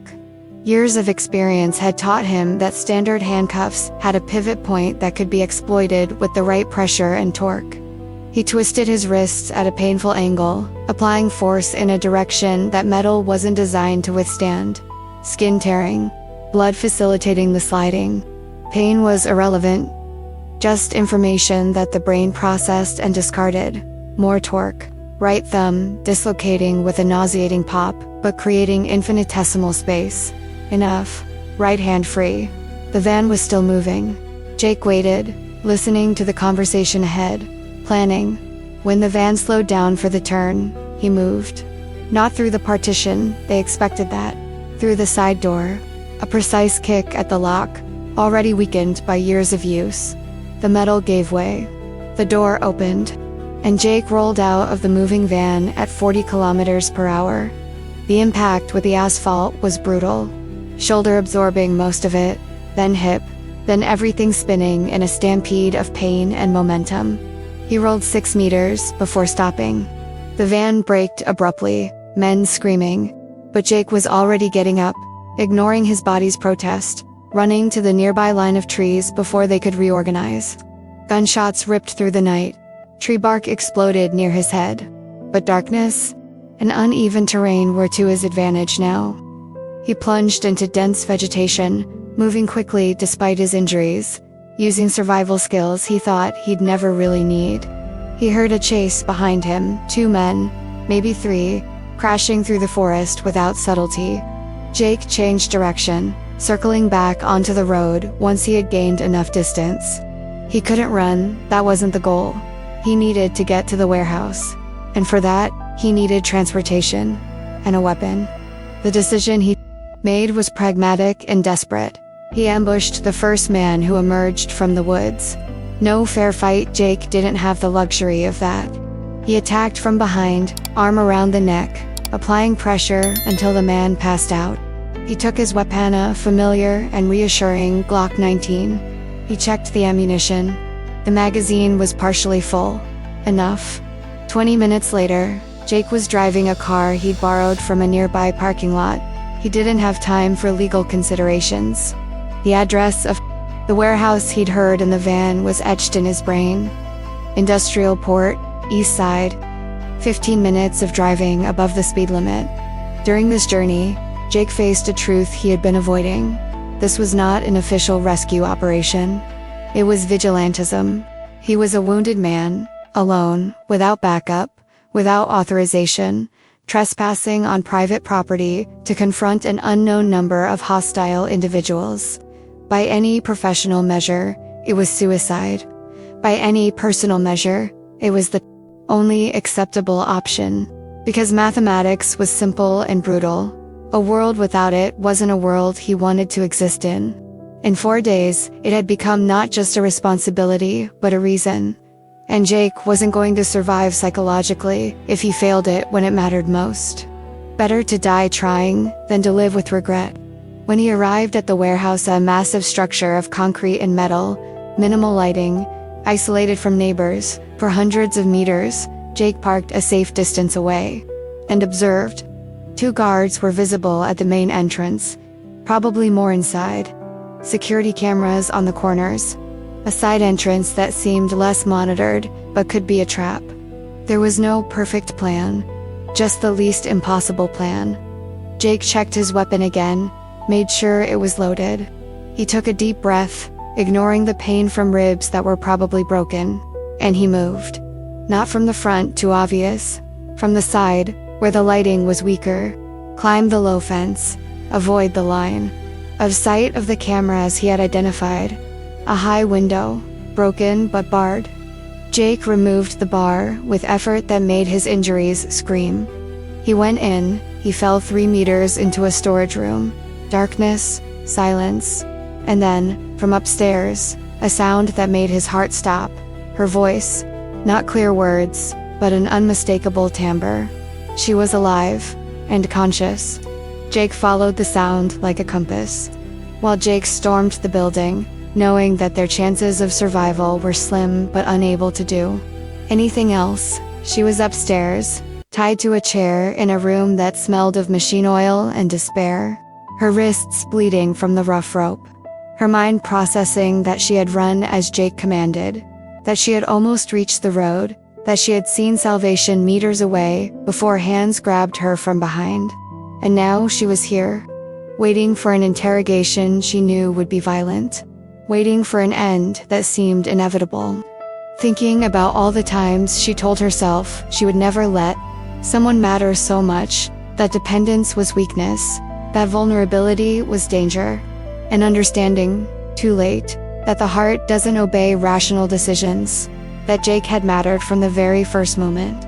Years of experience had taught him that standard handcuffs had a pivot point that could be exploited with the right pressure and torque. He twisted his wrists at a painful angle, applying force in a direction that metal wasn't designed to withstand. Skin tearing, blood facilitating the sliding. Pain was irrelevant. Just information that the brain processed and discarded. More torque. Right thumb, dislocating with a nauseating pop, but creating infinitesimal space. Enough. Right hand free. The van was still moving. Jake waited, listening to the conversation ahead, planning. When the van slowed down for the turn, he moved. Not through the partition, they expected that. Through the side door. A precise kick at the lock, already weakened by years of use. The metal gave way. The door opened, and Jake rolled out of the moving van at 40 kilometers per hour. The impact with the asphalt was brutal. Shoulder absorbing most of it, then hip, then everything spinning in a stampede of pain and momentum. He rolled 6 meters before stopping. The van braked abruptly, men screaming. But Jake was already getting up, ignoring his body's protest, running to the nearby line of trees before they could reorganize. Gunshots ripped through the night. Tree bark exploded near his head. But darkness and uneven terrain were to his advantage now. He plunged into dense vegetation, moving quickly despite his injuries, using survival skills he thought he'd never really need. He heard a chase behind him, 2 men, maybe 3, crashing through the forest without subtlety. Jake changed direction, circling back onto the road once he had gained enough distance. He couldn't run, that wasn't the goal. He needed to get to the warehouse. And for that, he needed transportation and a weapon. The decision he made was pragmatic and desperate. He ambushed the first man who emerged from the woods. No fair fight, Jake didn't have the luxury of that. He attacked from behind, arm around the neck, applying pressure until the man passed out. He took his weapon, a familiar and reassuring Glock 19. He checked the ammunition. The magazine was partially full. Enough. 20 minutes later, Jake was driving a car he'd borrowed from a nearby parking lot. He didn't have time for legal considerations. The address of the warehouse he'd heard in the van was etched in his brain. Industrial Port, East Side. 15 minutes of driving above the speed limit. During this journey, Jake faced a truth he had been avoiding. This was not an official rescue operation. It was vigilantism. He was a wounded man, alone, without backup, without authorization, trespassing on private property to confront an unknown number of hostile individuals. By any professional measure, it was suicide. By any personal measure, it was the only acceptable option. Because mathematics was simple and brutal. A world without it wasn't a world he wanted to exist in. In 4 days, it had become not just a responsibility, but a reason. And Jake wasn't going to survive psychologically if he failed it when it mattered most. Better to die trying than to live with regret. When he arrived at the warehouse, a massive structure of concrete and metal, minimal lighting, isolated from neighbors, for hundreds of meters, Jake parked a safe distance away and observed. 2 guards were visible at the main entrance, probably more inside. Security cameras on the corners. A side entrance that seemed less monitored, but could be a trap. There was no perfect plan, just the least impossible plan. Jake checked his weapon again, made sure it was loaded. He took a deep breath, ignoring the pain from ribs that were probably broken, and he moved. Not from the front, too obvious. From the side, where the lighting was weaker. Climb the low fence, avoid the line of sight of the cameras he had identified. A high window, broken but barred. Jake removed the bar with effort that made his injuries scream. He went in, he fell 3 meters into a storage room. Darkness, silence, and then, from upstairs, a sound that made his heart stop. Her voice, not clear words, but an unmistakable timbre. She was alive, and conscious. Jake followed the sound like a compass. While Jake stormed the building, knowing that their chances of survival were slim but unable to do anything else, she was upstairs, tied to a chair in a room that smelled of machine oil and despair, her wrists bleeding from the rough rope. Her mind processing that she had run as Jake commanded, that she had almost reached the road, that she had seen salvation meters away before hands grabbed her from behind. And now she was here, waiting for an interrogation she knew would be violent. Waiting for an end that seemed inevitable. Thinking about all the times she told herself she would never let someone matter so much, that dependence was weakness, that vulnerability was danger, and understanding, too late, that the heart doesn't obey rational decisions, that Jake had mattered from the very first moment,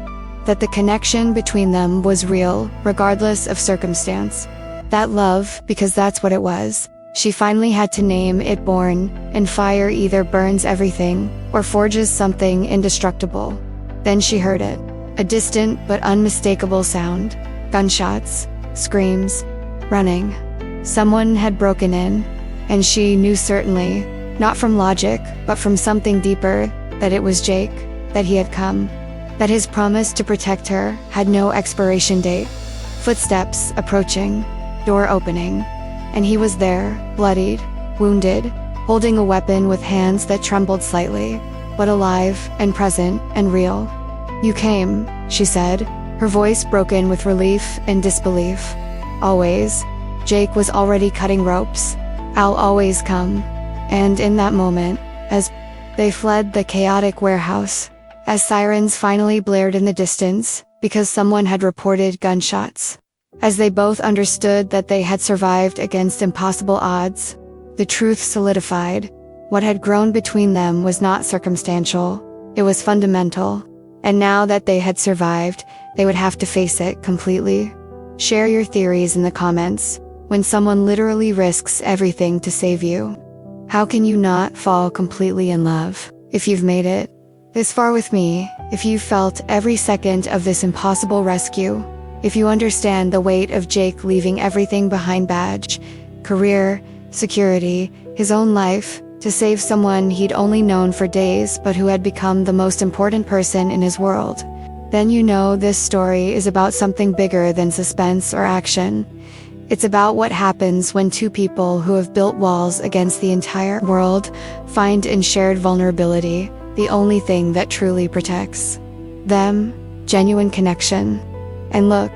that the connection between them was real, regardless of circumstance, that love, because that's what it was. She finally had to name it born, and fire either burns everything, or forges something indestructible. Then she heard it. A distant but unmistakable sound. Gunshots, screams, running. Someone had broken in, and she knew certainly, not from logic, but from something deeper, that it was Jake, that he had come. That his promise to protect her had no expiration date. Footsteps approaching, door opening. And he was there, bloodied, wounded, holding a weapon with hands that trembled slightly, but alive and present and real. "You came," she said, her voice broken with relief and disbelief. "Always." Jake was already cutting ropes. "I'll always come." And in that moment, as they fled the chaotic warehouse, as sirens finally blared in the distance, because someone had reported gunshots. As they both understood that they had survived against impossible odds, the truth solidified. What had grown between them was not circumstantial, it was fundamental. And now that they had survived, they would have to face it completely. Share your theories in the comments. When someone literally risks everything to save you, how can you not fall completely in love? If you've made it this far with me, if you've felt every second of this impossible rescue, if you understand the weight of Jake leaving everything behind, badge, career, security, his own life, to save someone he'd only known for days but who had become the most important person in his world, then you know this story is about something bigger than suspense or action. It's about what happens when two people who have built walls against the entire world find in shared vulnerability the only thing that truly protects them: genuine connection. And look,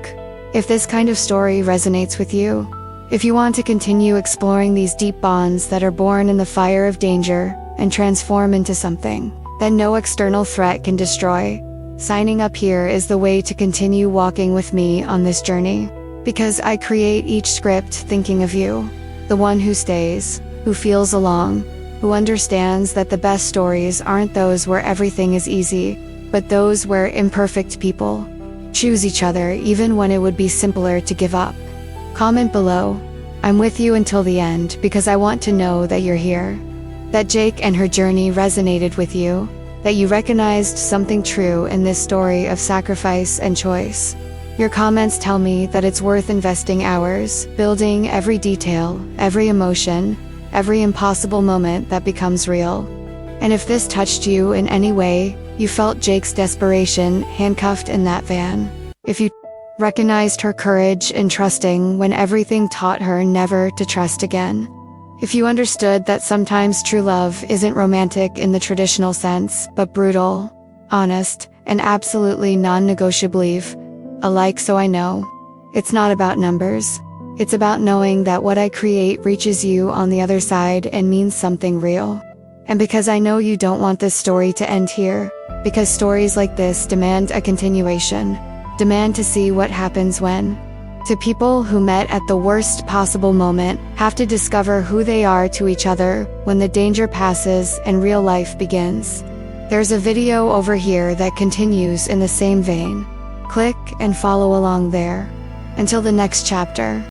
if this kind of story resonates with you, if you want to continue exploring these deep bonds that are born in the fire of danger and transform into something that no external threat can destroy, signing up here is the way to continue walking with me on this journey. Because I create each script thinking of you, the one who stays, who feels along, who understands that the best stories aren't those where everything is easy, but those where imperfect people choose each other even when it would be simpler to give up. Comment below. I'm with you until the end because I want to know that you're here, that Jake and her journey resonated with you, that you recognized something true in this story of sacrifice and choice. Your comments tell me that it's worth investing hours, building every detail, every emotion, every impossible moment that becomes real. And if this touched you in any way, you felt Jake's desperation handcuffed in that van, if you recognized her courage in trusting when everything taught her never to trust again, if you understood that sometimes true love isn't romantic in the traditional sense, but brutal, honest, and absolutely non-negotiable alike, so I know it's not about numbers. It's about knowing that what I create reaches you on the other side and means something real. And because I know you don't want this story to end here, because stories like this demand a continuation, demand to see what happens when two people who met at the worst possible moment have to discover who they are to each other when the danger passes and real life begins. There's a video over here that continues in the same vein. Click and follow along there. Until the next chapter.